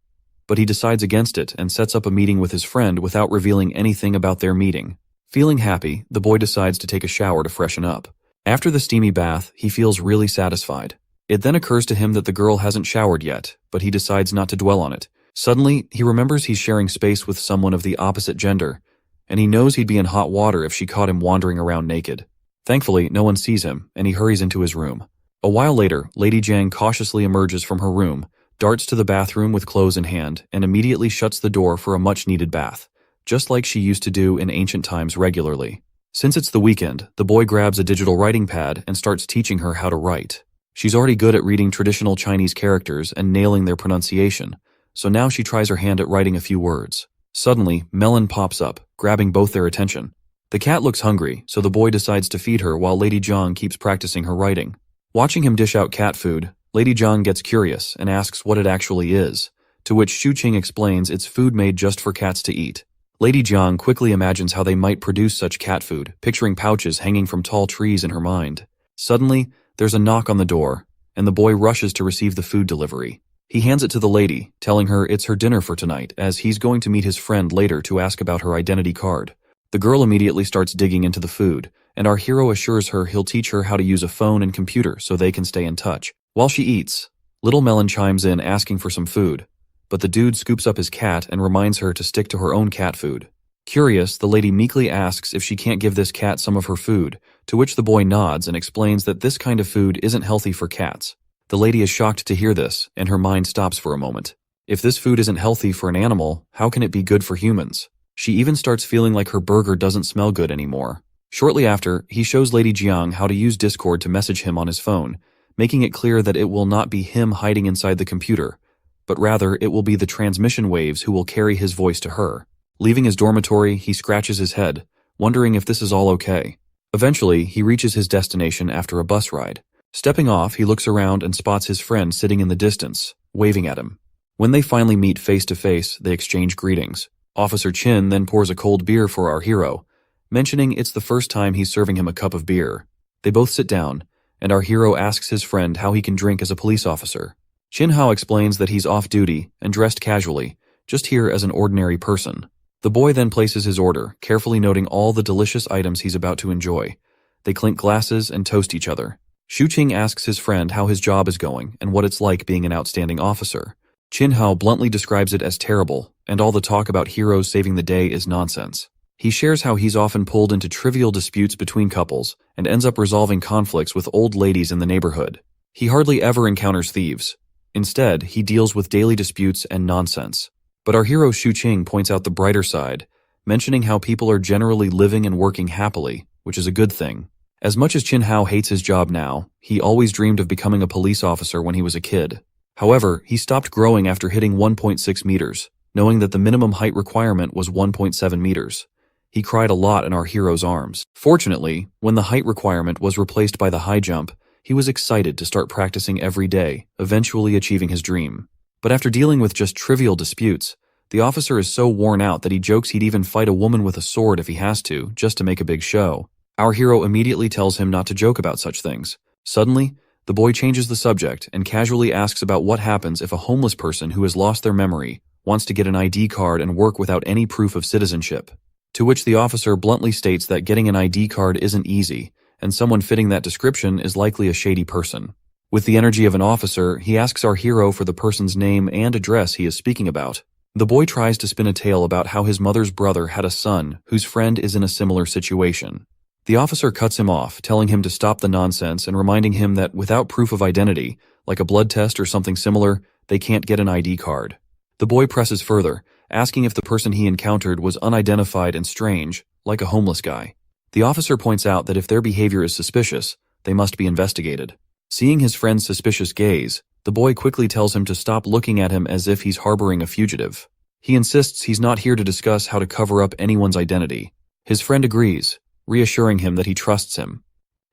But he decides against it and sets up a meeting with his friend without revealing anything about their meeting. Feeling happy, the boy decides to take a shower to freshen up. After the steamy bath, he feels really satisfied. It then occurs to him that the girl hasn't showered yet, but he decides not to dwell on it. Suddenly, he remembers he's sharing space with someone of the opposite gender, and he knows he'd be in hot water if she caught him wandering around naked. Thankfully, no one sees him, and he hurries into his room. A while later, Lady Jiang cautiously emerges from her room, darts to the bathroom with clothes in hand, and immediately shuts the door for a much-needed bath, just like she used to do in ancient times regularly. Since it's the weekend, the boy grabs a digital writing pad and starts teaching her how to write. She's already good at reading traditional Chinese characters and nailing their pronunciation, so now she tries her hand at writing a few words. Suddenly, Melon pops up, grabbing both their attention. The cat looks hungry, so the boy decides to feed her while Lady Jiang keeps practicing her writing. Watching him dish out cat food, Lady Jiang gets curious and asks what it actually is, to which Xu Qing explains it's food made just for cats to eat. Lady Jiang quickly imagines how they might produce such cat food, picturing pouches hanging from tall trees in her mind. Suddenly, there's a knock on the door, and the boy rushes to receive the food delivery. He hands it to the lady, telling her it's her dinner for tonight, as he's going to meet his friend later to ask about her identity card. The girl immediately starts digging into the food, and our hero assures her he'll teach her how to use a phone and computer so they can stay in touch. While she eats, Little Melon chimes in asking for some food, but the dude scoops up his cat and reminds her to stick to her own cat food. Curious, the lady meekly asks if she can't give this cat some of her food, to which the boy nods and explains that this kind of food isn't healthy for cats. The lady is shocked to hear this, and her mind stops for a moment. If this food isn't healthy for an animal, how can it be good for humans? She even starts feeling like her burger doesn't smell good anymore. Shortly after, he shows Lady Jiang how to use Discord to message him on his phone, making it clear that it will not be him hiding inside the computer, but rather it will be the transmission waves who will carry his voice to her. Leaving his dormitory, he scratches his head, wondering if this is all okay. Eventually, he reaches his destination after a bus ride. Stepping off, he looks around and spots his friend sitting in the distance, waving at him. When they finally meet face to face, they exchange greetings. Officer Chin then pours a cold beer for our hero, mentioning it's the first time he's serving him a cup of beer. They both sit down, and our hero asks his friend how he can drink as a police officer. Chin Hao explains that he's off duty and dressed casually, just here as an ordinary person. The boy then places his order, carefully noting all the delicious items he's about to enjoy. They clink glasses and toast each other. Xu Qing asks his friend how his job is going and what it's like being an outstanding officer. Chin Hao bluntly describes it as terrible, and all the talk about heroes saving the day is nonsense. He shares how he's often pulled into trivial disputes between couples and ends up resolving conflicts with old ladies in the neighborhood. He hardly ever encounters thieves. Instead, he deals with daily disputes and nonsense. But our hero Xu Qing points out the brighter side, mentioning how people are generally living and working happily, which is a good thing. As much as Chin Hao hates his job now, he always dreamed of becoming a police officer when he was a kid. However, he stopped growing after hitting 1.6 meters, knowing that the minimum height requirement was 1.7 meters. He cried a lot in our hero's arms. Fortunately, when the height requirement was replaced by the high jump, he was excited to start practicing every day, eventually achieving his dream. But after dealing with just trivial disputes, the officer is so worn out that he jokes he'd even fight a woman with a sword if he has to, just to make a big show. Our hero immediately tells him not to joke about such things. Suddenly, the boy changes the subject and casually asks about what happens if a homeless person who has lost their memory wants to get an ID card and work without any proof of citizenship. To which the officer bluntly states that getting an ID card isn't easy, and someone fitting that description is likely a shady person. With the energy of an officer, he asks our hero for the person's name and address he is speaking about. The boy tries to spin a tale about how his mother's brother had a son whose friend is in a similar situation. The officer cuts him off, telling him to stop the nonsense and reminding him that without proof of identity, like a blood test or something similar, they can't get an ID card. The boy presses further, asking if the person he encountered was unidentified and strange, like a homeless guy. The officer points out that if their behavior is suspicious, they must be investigated. Seeing his friend's suspicious gaze, the boy quickly tells him to stop looking at him as if he's harboring a fugitive. He insists he's not here to discuss how to cover up anyone's identity. His friend agrees, reassuring him that he trusts him.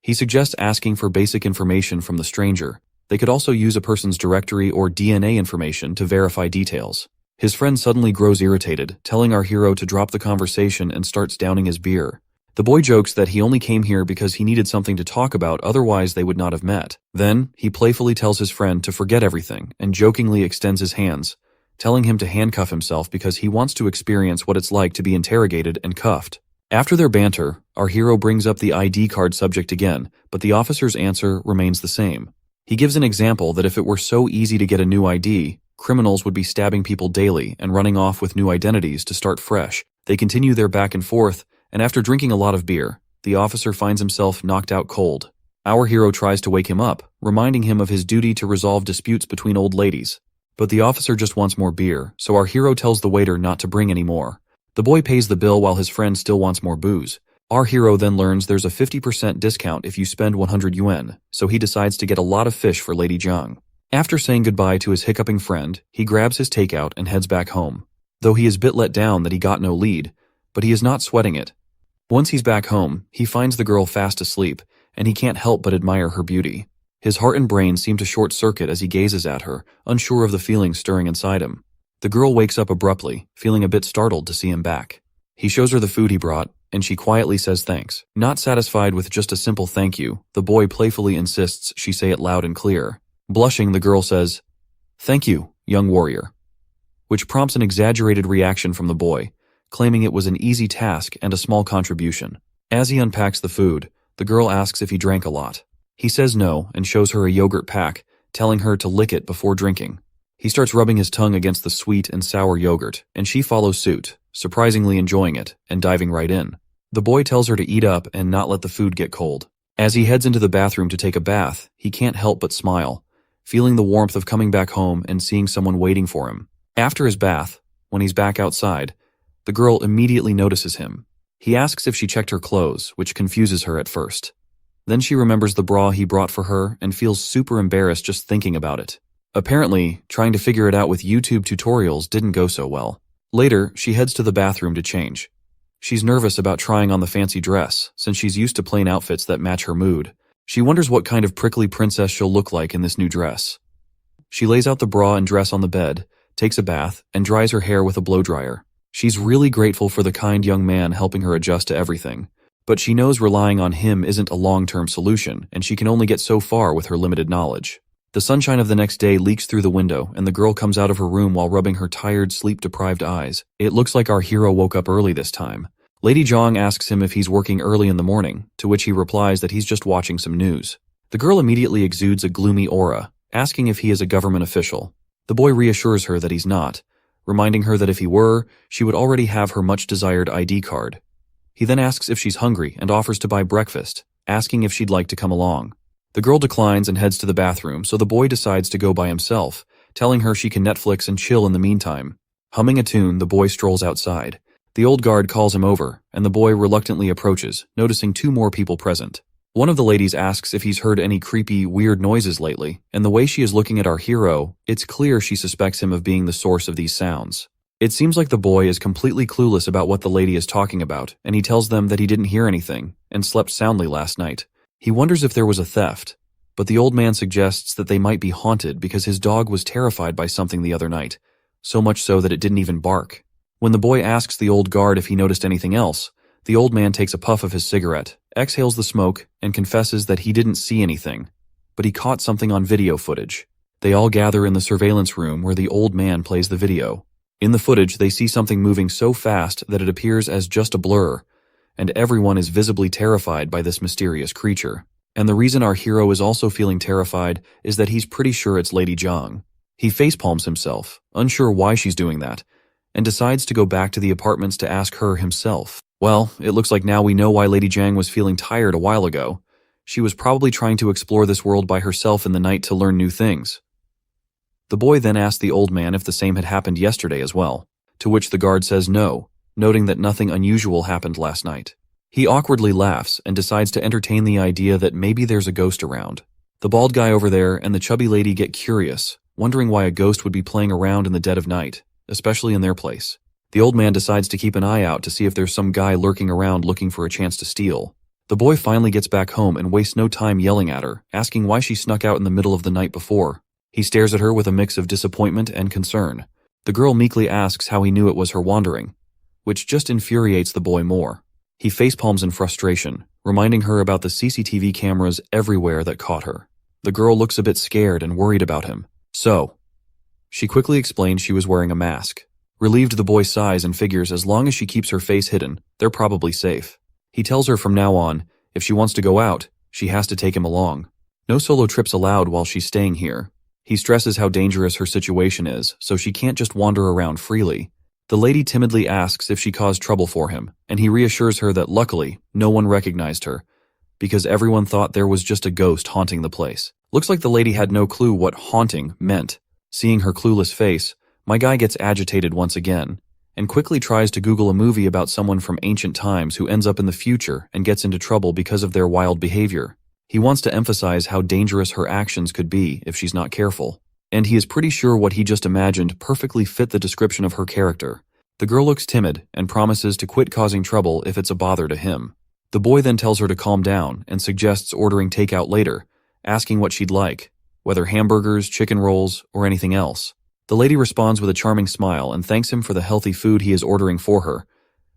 He suggests asking for basic information from the stranger. They could also use a person's directory or DNA information to verify details. His friend suddenly grows irritated, telling our hero to drop the conversation and starts downing his beer. The boy jokes that he only came here because he needed something to talk about, otherwise they would not have met. Then, he playfully tells his friend to forget everything and jokingly extends his hands, telling him to handcuff himself because he wants to experience what it's like to be interrogated and cuffed. After their banter, our hero brings up the ID card subject again, but the officer's answer remains the same. He gives an example that if it were so easy to get a new ID, criminals would be stabbing people daily and running off with new identities to start fresh. They continue their back and forth, and after drinking a lot of beer, the officer finds himself knocked out cold. Our hero tries to wake him up, reminding him of his duty to resolve disputes between old ladies. But the officer just wants more beer, so our hero tells the waiter not to bring any more. The boy pays the bill while his friend still wants more booze. Our hero then learns there's a 50% discount if you spend 100 yuan, so he decides to get a lot of fish for Lady Zhang. After saying goodbye to his hiccuping friend, he grabs his takeout and heads back home. Though he is a bit let down that he got no lead, but he is not sweating it. Once he's back home, he finds the girl fast asleep, and he can't help but admire her beauty. His heart and brain seem to short-circuit as he gazes at her, unsure of the feelings stirring inside him. The girl wakes up abruptly, feeling a bit startled to see him back. He shows her the food he brought, and she quietly says thanks. Not satisfied with just a simple thank you, the boy playfully insists she say it loud and clear. Blushing, the girl says, "Thank you, young warrior," which prompts an exaggerated reaction from the boy, claiming it was an easy task and a small contribution. As he unpacks the food, the girl asks if he drank a lot. He says no and shows her a yogurt pack, telling her to lick it before drinking. He starts rubbing his tongue against the sweet and sour yogurt, and she follows suit, surprisingly enjoying it and diving right in. The boy tells her to eat up and not let the food get cold. As he heads into the bathroom to take a bath, he can't help but smile, feeling the warmth of coming back home and seeing someone waiting for him. After his bath, when he's back outside, the girl immediately notices him. He asks if she checked her clothes, which confuses her at first. Then she remembers the bra he brought for her and feels super embarrassed just thinking about it. Apparently, trying to figure it out with YouTube tutorials didn't go so well. Later, she heads to the bathroom to change. She's nervous about trying on the fancy dress, since she's used to plain outfits that match her mood. She wonders what kind of prickly princess she'll look like in this new dress. She lays out the bra and dress on the bed, takes a bath, and dries her hair with a blow dryer. She's really grateful for the kind young man helping her adjust to everything, but she knows relying on him isn't a long-term solution, and she can only get so far with her limited knowledge. The sunshine of the next day leaks through the window, and the girl comes out of her room while rubbing her tired, sleep-deprived eyes. It looks like our hero woke up early this time. Lady Zhang asks him if he's working early in the morning, to which he replies that he's just watching some news. The girl immediately exudes a gloomy aura, asking if he is a government official. The boy reassures her that he's not, reminding her that if he were, she would already have her much-desired ID card. He then asks if she's hungry and offers to buy breakfast, asking if she'd like to come along. The girl declines and heads to the bathroom, so the boy decides to go by himself, telling her she can Netflix and chill in the meantime. Humming a tune, the boy strolls outside. The old guard calls him over, and the boy reluctantly approaches, noticing 2 more people present. One of the ladies asks if he's heard any creepy, weird noises lately, and the way she is looking at our hero, it's clear she suspects him of being the source of these sounds. It seems like the boy is completely clueless about what the lady is talking about, and he tells them that he didn't hear anything, and slept soundly last night. He wonders if there was a theft, but the old man suggests that they might be haunted because his dog was terrified by something the other night, so much so that it didn't even bark. When the boy asks the old guard if he noticed anything else, the old man takes a puff of his cigarette, exhales the smoke, and confesses that he didn't see anything, but he caught something on video footage. They all gather in the surveillance room where the old man plays the video. In the footage, they see something moving so fast that it appears as just a blur, and everyone is visibly terrified by this mysterious creature. And the reason our hero is also feeling terrified is that he's pretty sure it's Lady Zhang. He facepalms himself, unsure why she's doing that, and decides to go back to the apartments to ask her himself. Well, it looks like now we know why Lady Zhang was feeling tired a while ago. She was probably trying to explore this world by herself in the night to learn new things. The boy then asked the old man if the same had happened yesterday as well, to which the guard says no, noting that nothing unusual happened last night. He awkwardly laughs and decides to entertain the idea that maybe there's a ghost around. The bald guy over there and the chubby lady get curious, wondering why a ghost would be playing around in the dead of night, especially in their place. The old man decides to keep an eye out to see if there's some guy lurking around looking for a chance to steal. The boy finally gets back home and wastes no time yelling at her, asking why she snuck out in the middle of the night before. He stares at her with a mix of disappointment and concern. The girl meekly asks how he knew it was her wandering, which just infuriates the boy more. He facepalms in frustration, reminding her about the CCTV cameras everywhere that caught her. The girl looks a bit scared and worried about him. So, she quickly explains she was wearing a mask. Relieved, the boy sighs and figures as long as she keeps her face hidden, they're probably safe. He tells her from now on, if she wants to go out, she has to take him along. No solo trips allowed while she's staying here. He stresses how dangerous her situation is, so she can't just wander around freely. The lady timidly asks if she caused trouble for him, and he reassures her that luckily, no one recognized her, because everyone thought there was just a ghost haunting the place. Looks like the lady had no clue what haunting meant. Seeing her clueless face, my guy gets agitated once again, and quickly tries to Google a movie about someone from ancient times who ends up in the future and gets into trouble because of their wild behavior. He wants to emphasize how dangerous her actions could be if she's not careful, and he is pretty sure what he just imagined perfectly fit the description of her character. The girl looks timid and promises to quit causing trouble if it's a bother to him. The boy then tells her to calm down and suggests ordering takeout later, asking what she'd like, whether hamburgers, chicken rolls, or anything else. The lady responds with a charming smile and thanks him for the healthy food he is ordering for her,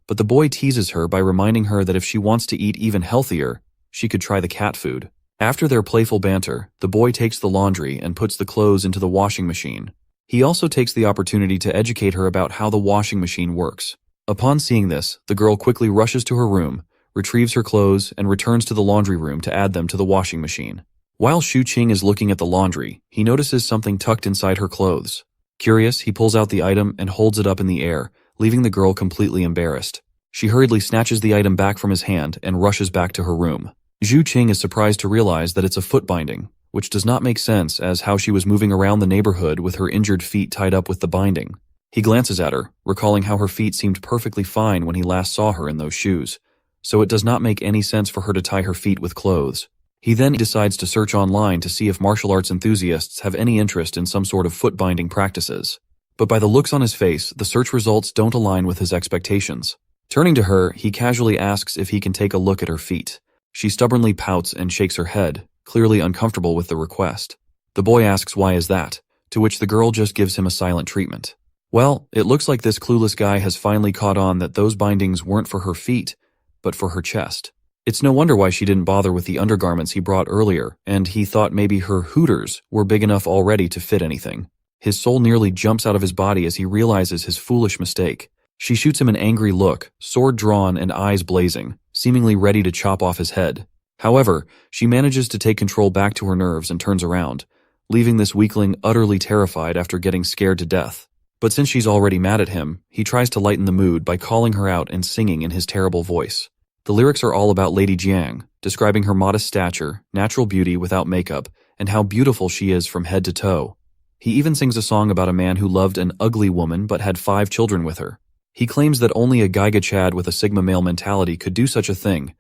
but the boy teases her by reminding her that if she wants to eat even healthier, she could try the cat food. After their playful banter, the boy takes the laundry and puts the clothes into the washing machine. He also takes the opportunity to educate her about how the washing machine works. Upon seeing this, the girl quickly rushes to her room, retrieves her clothes, and returns to the laundry room to add them to the washing machine. While Shu Qing is looking at the laundry, he notices something tucked inside her clothes. Curious, he pulls out the item and holds it up in the air, leaving the girl completely embarrassed. She hurriedly snatches the item back from his hand and rushes back to her room. Zhu Qing is surprised to realize that it's a foot binding, which does not make sense as how she was moving around the neighborhood with her injured feet tied up with the binding. He glances at her, recalling how her feet seemed perfectly fine when he last saw her in those shoes, so it does not make any sense for her to tie her feet with clothes. He then decides to search online to see if martial arts enthusiasts have any interest in some sort of foot binding practices. But by the looks on his face, the search results don't align with his expectations. Turning to her, he casually asks if he can take a look at her feet. She stubbornly pouts and shakes her head, clearly uncomfortable with the request. The boy asks why is that, to which the girl just gives him a silent treatment. Well, it looks like this clueless guy has finally caught on that those bindings weren't for her feet, but for her chest. It's no wonder why she didn't bother with the undergarments he brought earlier, and he thought maybe her hooters were big enough already to fit anything. His soul nearly jumps out of his body as he realizes his foolish mistake. She shoots him an angry look, sword drawn and eyes blazing, seemingly ready to chop off his head. However, she manages to take control back to her nerves and turns around, leaving this weakling utterly terrified after getting scared to death. But since she's already mad at him, he tries to lighten the mood by calling her out and singing in his terrible voice. The lyrics are all about Lady Jiang, describing her modest stature, natural beauty without makeup, and how beautiful she is from head to toe. He even sings a song about a man who loved an ugly woman but had 5 children with her. He claims that only a Gaiga Chad with a Sigma male mentality could do such a thing,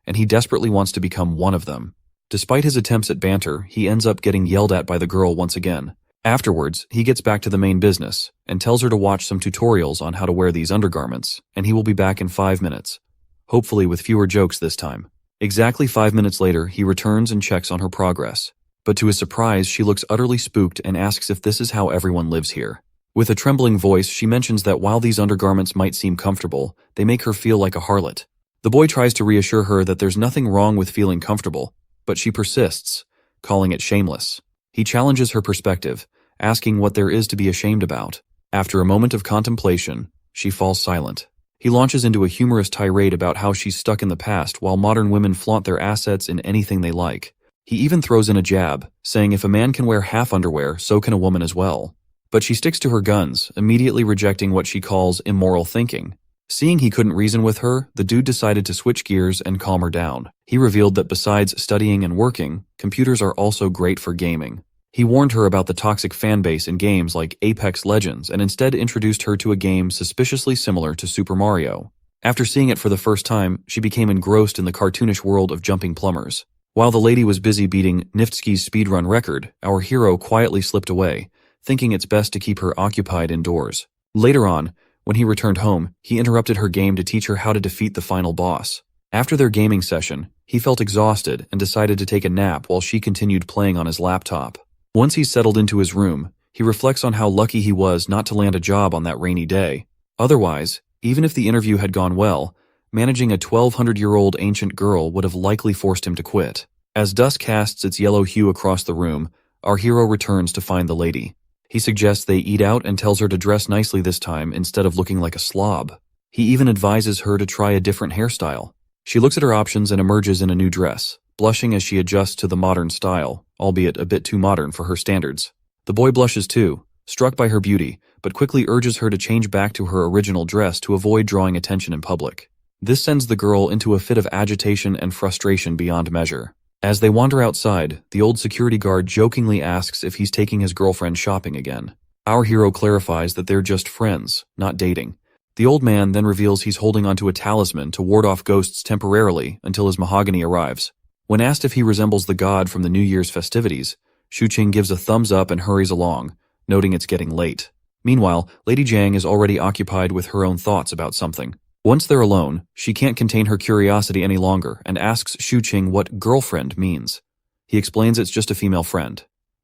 and he desperately wants to become one of them. Despite his attempts at banter, he ends up getting yelled at by the girl once again. Afterwards, he gets back to the main business and tells her to watch some tutorials on how to wear these undergarments, and he will be back in 5 minutes. Hopefully with fewer jokes this time. Exactly 5 minutes later, he returns and checks on her progress. But to his surprise, she looks utterly spooked and asks if this is how everyone lives here. With a trembling voice, she mentions that while these undergarments might seem comfortable, they make her feel like a harlot. The boy tries to reassure her that there's nothing wrong with feeling comfortable, but she persists, calling it shameless. He challenges her perspective, asking what there is to be ashamed about. After a moment of contemplation, she falls silent. He launches into a humorous tirade about how she's stuck in the past while modern women flaunt their assets in anything they like. He even throws in a jab, saying if a man can wear half underwear, so can a woman as well. But she sticks to her guns, immediately rejecting what she calls immoral thinking. Seeing he couldn't reason with her, the dude decided to switch gears and calm her down. He revealed that besides studying and working, computers are also great for gaming. He warned her about the toxic fanbase in games like Apex Legends and instead introduced her to a game suspiciously similar to Super Mario. After seeing it for the first time, she became engrossed in the cartoonish world of jumping plumbers. While the lady was busy beating Niftsky's speedrun record, our hero quietly slipped away, thinking it's best to keep her occupied indoors. Later on, when he returned home, he interrupted her game to teach her how to defeat the final boss. After their gaming session, he felt exhausted and decided to take a nap while she continued playing on his laptop. Once he's settled into his room, he reflects on how lucky he was not to land a job on that rainy day. Otherwise, even if the interview had gone well, Managing a 1200-year-old ancient girl would have likely forced him to quit. As dusk casts its yellow hue across the room, our hero returns to find the lady. He suggests they eat out and tells her to dress nicely this time instead of looking like a slob. He even advises her to try a different hairstyle. She looks at her options and emerges in a new dress, blushing as she adjusts to the modern style, albeit a bit too modern for her standards. The boy blushes too, struck by her beauty, but quickly urges her to change back to her original dress to avoid drawing attention in public. This sends the girl into a fit of agitation and frustration beyond measure. As they wander outside, the old security guard jokingly asks if he's taking his girlfriend shopping again. Our hero clarifies that they're just friends, not dating. The old man then reveals he's holding onto a talisman to ward off ghosts temporarily until his mahogany arrives. When asked if he resembles the god from the New Year's festivities, Shuqing gives a thumbs up and hurries along, noting it's getting late. Meanwhile, Lady Jiang is already occupied with her own thoughts about something. Once they're alone, she can't contain her curiosity any longer and asks Shuqing what girlfriend means. He explains it's just a female friend.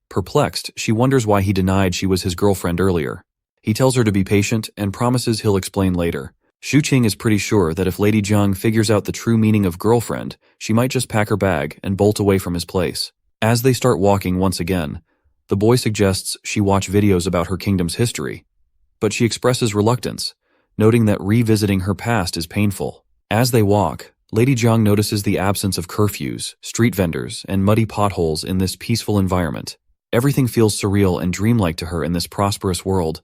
Perplexed, she wonders why he denied she was his girlfriend earlier. He tells her to be patient and promises he'll explain later. Shuqing is pretty sure that if Lady Jiang figures out the true meaning of girlfriend, she might just pack her bag and bolt away from his place. As they start walking once again, the boy suggests she watch videos about her kingdom's history, but she expresses reluctance, noting that revisiting her past is painful. As they walk, Lady Jiang notices the absence of curfews, street vendors, and muddy potholes in this peaceful environment. Everything feels surreal and dreamlike to her in this prosperous world.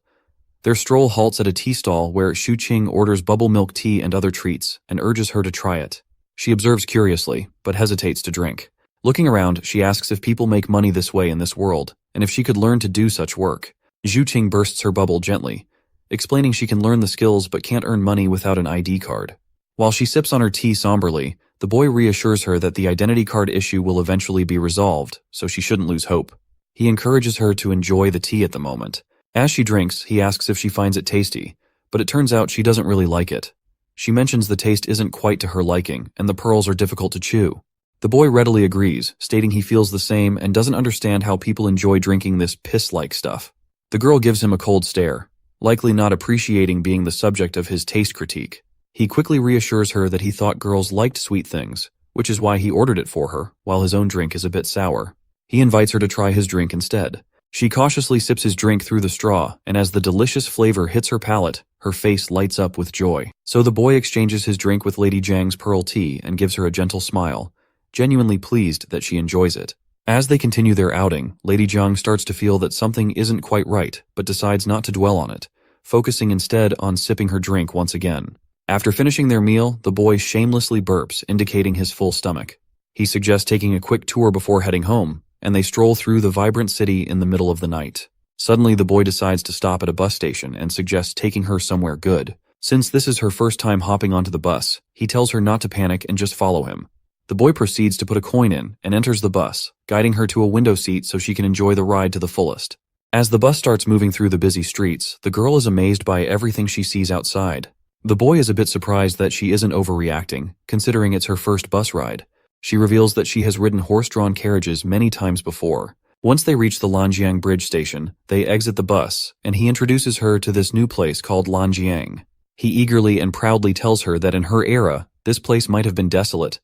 Their stroll halts at a tea stall where Shuqing orders bubble milk tea and other treats and urges her to try it. She observes curiously, but hesitates to drink. Looking around, she asks if people make money this way in this world, and if she could learn to do such work. Shuqing bursts her bubble gently, explaining she can learn the skills but can't earn money without an ID card. While she sips on her tea somberly, the boy reassures her that the identity card issue will eventually be resolved, so she shouldn't lose hope. He encourages her to enjoy the tea at the moment. As she drinks, he asks if she finds it tasty, but it turns out she doesn't really like it. She mentions the taste isn't quite to her liking, and the pearls are difficult to chew. The boy readily agrees, stating he feels the same and doesn't understand how people enjoy drinking this piss-like stuff. The girl gives him a cold stare, likely not appreciating being the subject of his taste critique. He quickly reassures her that he thought girls liked sweet things, which is why he ordered it for her, while his own drink is a bit sour. He invites her to try his drink instead. She cautiously sips his drink through the straw, and as the delicious flavor hits her palate, her face lights up with joy. So the boy exchanges his drink with Lady Jiang's pearl tea and gives her a gentle smile, genuinely pleased that she enjoys it. As they continue their outing, Lady Jiang starts to feel that something isn't quite right, but decides not to dwell on it, focusing instead on sipping her drink once again. After finishing their meal, the boy shamelessly burps, indicating his full stomach. He suggests taking a quick tour before heading home, and they stroll through the vibrant city in the middle of the night. Suddenly, the boy decides to stop at a bus station and suggests taking her somewhere good. Since this is her first time hopping onto the bus, he tells her not to panic and just follow him. The boy proceeds to put a coin in and enters the bus, guiding her to a window seat so she can enjoy the ride to the fullest. As the bus starts moving through the busy streets, the girl is amazed by everything she sees outside. The boy is a bit surprised that she isn't overreacting, considering it's her first bus ride. She reveals that she has ridden horse-drawn carriages many times before. Once they reach the Lanjiang bridge station, they exit the bus, and he introduces her to this new place called Lanjiang. He eagerly and proudly tells her that in her era, this place might have been desolate,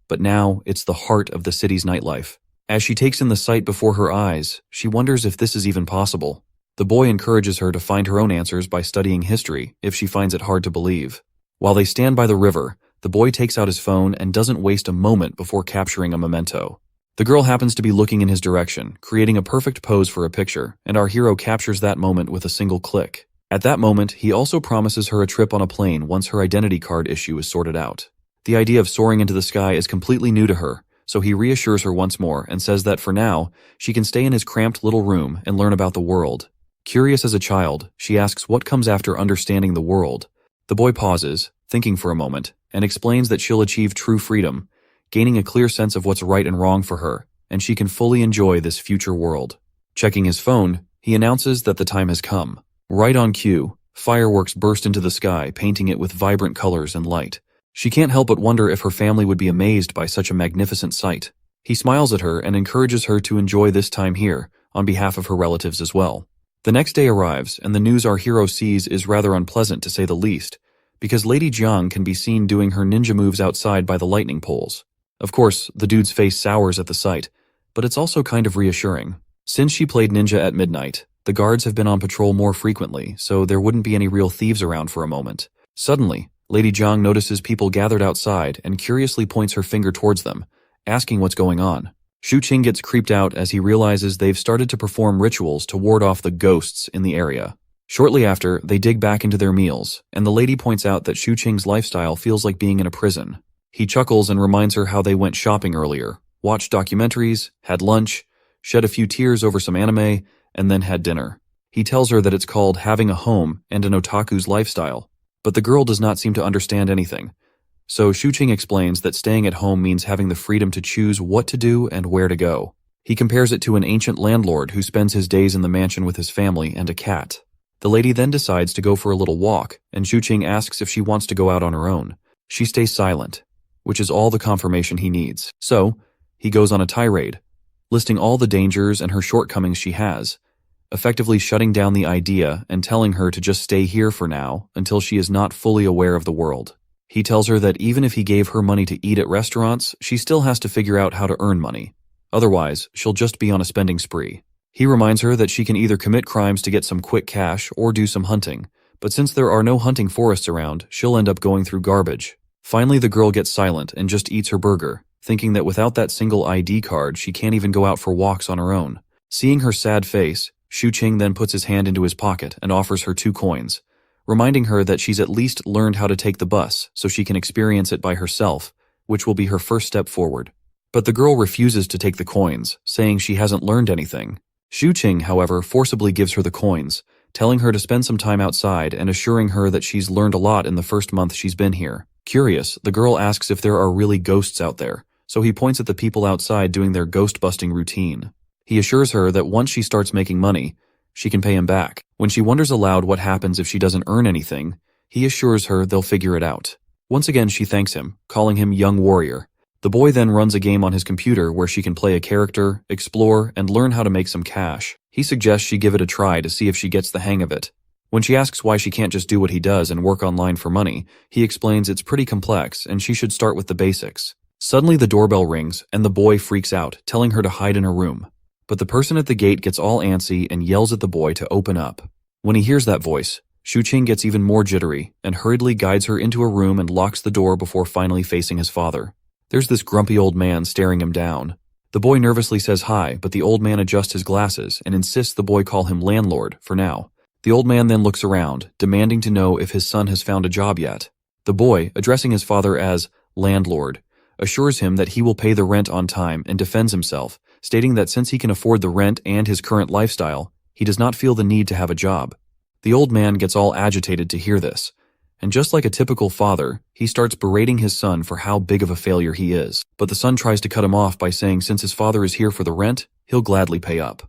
but now it's the heart of the city's nightlife. As she takes in the sight before her eyes, she wonders if this is even possible. The boy encourages her to find her own answers by studying history if she finds it hard to believe. While they stand by the river, the boy takes out his phone and doesn't waste a moment before capturing a memento. The girl happens to be looking in his direction, creating a perfect pose for a picture, and our hero captures that moment with a single click. At that moment, he also promises her a trip on a plane once her identity card issue is sorted out. The idea of soaring into the sky is completely new to her, so he reassures her once more and says that for now, she can stay in his cramped little room and learn about the world. Curious as a child, she asks what comes after understanding the world. The boy pauses, thinking for a moment, and explains that she'll achieve true freedom, gaining a clear sense of what's right and wrong for her, and she can fully enjoy this future world. Checking his phone, he announces that the time has come. Right on cue, fireworks burst into the sky, painting it with vibrant colors and light. She can't help but wonder if her family would be amazed by such a magnificent sight. He smiles at her and encourages her to enjoy this time here, on behalf of her relatives as well. The next day arrives, and the news our hero sees is rather unpleasant to say the least, because Lady Jiang can be seen doing her ninja moves outside by the lightning poles. Of course, the dude's face sours at the sight, but it's also kind of reassuring. Since she played ninja at midnight, the guards have been on patrol more frequently, so there wouldn't be any real thieves around for a moment. Suddenly, Lady Jiang notices people gathered outside and curiously points her finger towards them, asking what's going on. Shu Qing gets creeped out as he realizes they've started to perform rituals to ward off the ghosts in the area. Shortly after, they dig back into their meals, and the lady points out that Shu Qing's lifestyle feels like being in a prison. He chuckles and reminds her how they went shopping earlier, watched documentaries, had lunch, shed a few tears over some anime, and then had dinner. He tells her that it's called having a home and an otaku's lifestyle, but the girl does not seem to understand anything. So Shu Qing explains that staying at home means having the freedom to choose what to do and where to go. He compares it to an ancient landlord who spends his days in the mansion with his family and a cat. The lady then decides to go for a little walk, and Shu Qing asks if she wants to go out on her own. She stays silent, which is all the confirmation he needs. So, he goes on a tirade, listing all the dangers and her shortcomings she has, effectively shutting down the idea and telling her to just stay here for now until she is not fully aware of the world. He tells her that even if he gave her money to eat at restaurants, she still has to figure out how to earn money. Otherwise, she'll just be on a spending spree. He reminds her that she can either commit crimes to get some quick cash or do some hunting, but since there are no hunting forests around, she'll end up going through garbage. Finally, the girl gets silent and just eats her burger, thinking that without that single ID card, she can't even go out for walks on her own. Seeing her sad face, Shu Qing then puts his hand into his pocket and offers her 2 coins, reminding her that she's at least learned how to take the bus so she can experience it by herself, which will be her first step forward. But the girl refuses to take the coins, saying she hasn't learned anything. Shu Qing, however, forcibly gives her the coins, telling her to spend some time outside and assuring her that she's learned a lot in the first month she's been here. Curious, the girl asks if there are really ghosts out there, so he points at the people outside doing their ghost-busting routine. He assures her that once she starts making money, she can pay him back. When she wonders aloud what happens if she doesn't earn anything, he assures her they'll figure it out. Once again, she thanks him, calling him Young Warrior. The boy then runs a game on his computer where she can play a character, explore, and learn how to make some cash. He suggests she give it a try to see if she gets the hang of it. When she asks why she can't just do what he does and work online for money, he explains it's pretty complex and she should start with the basics. Suddenly the doorbell rings and the boy freaks out, telling her to hide in her room. But the person at the gate gets all antsy and yells at the boy to open up. When he hears that voice, Shu Qing gets even more jittery and hurriedly guides her into a room and locks the door before finally facing his father. There's this grumpy old man staring him down. The boy nervously says hi, but the old man adjusts his glasses and insists the boy call him landlord for now. The old man then looks around, demanding to know if his son has found a job yet. The boy, addressing his father as landlord, assures him that he will pay the rent on time and defends himself, stating that since he can afford the rent and his current lifestyle, he does not feel the need to have a job. The old man gets all agitated to hear this, and just like a typical father, he starts berating his son for how big of a failure he is. But the son tries to cut him off by saying since his father is here for the rent, he'll gladly pay up.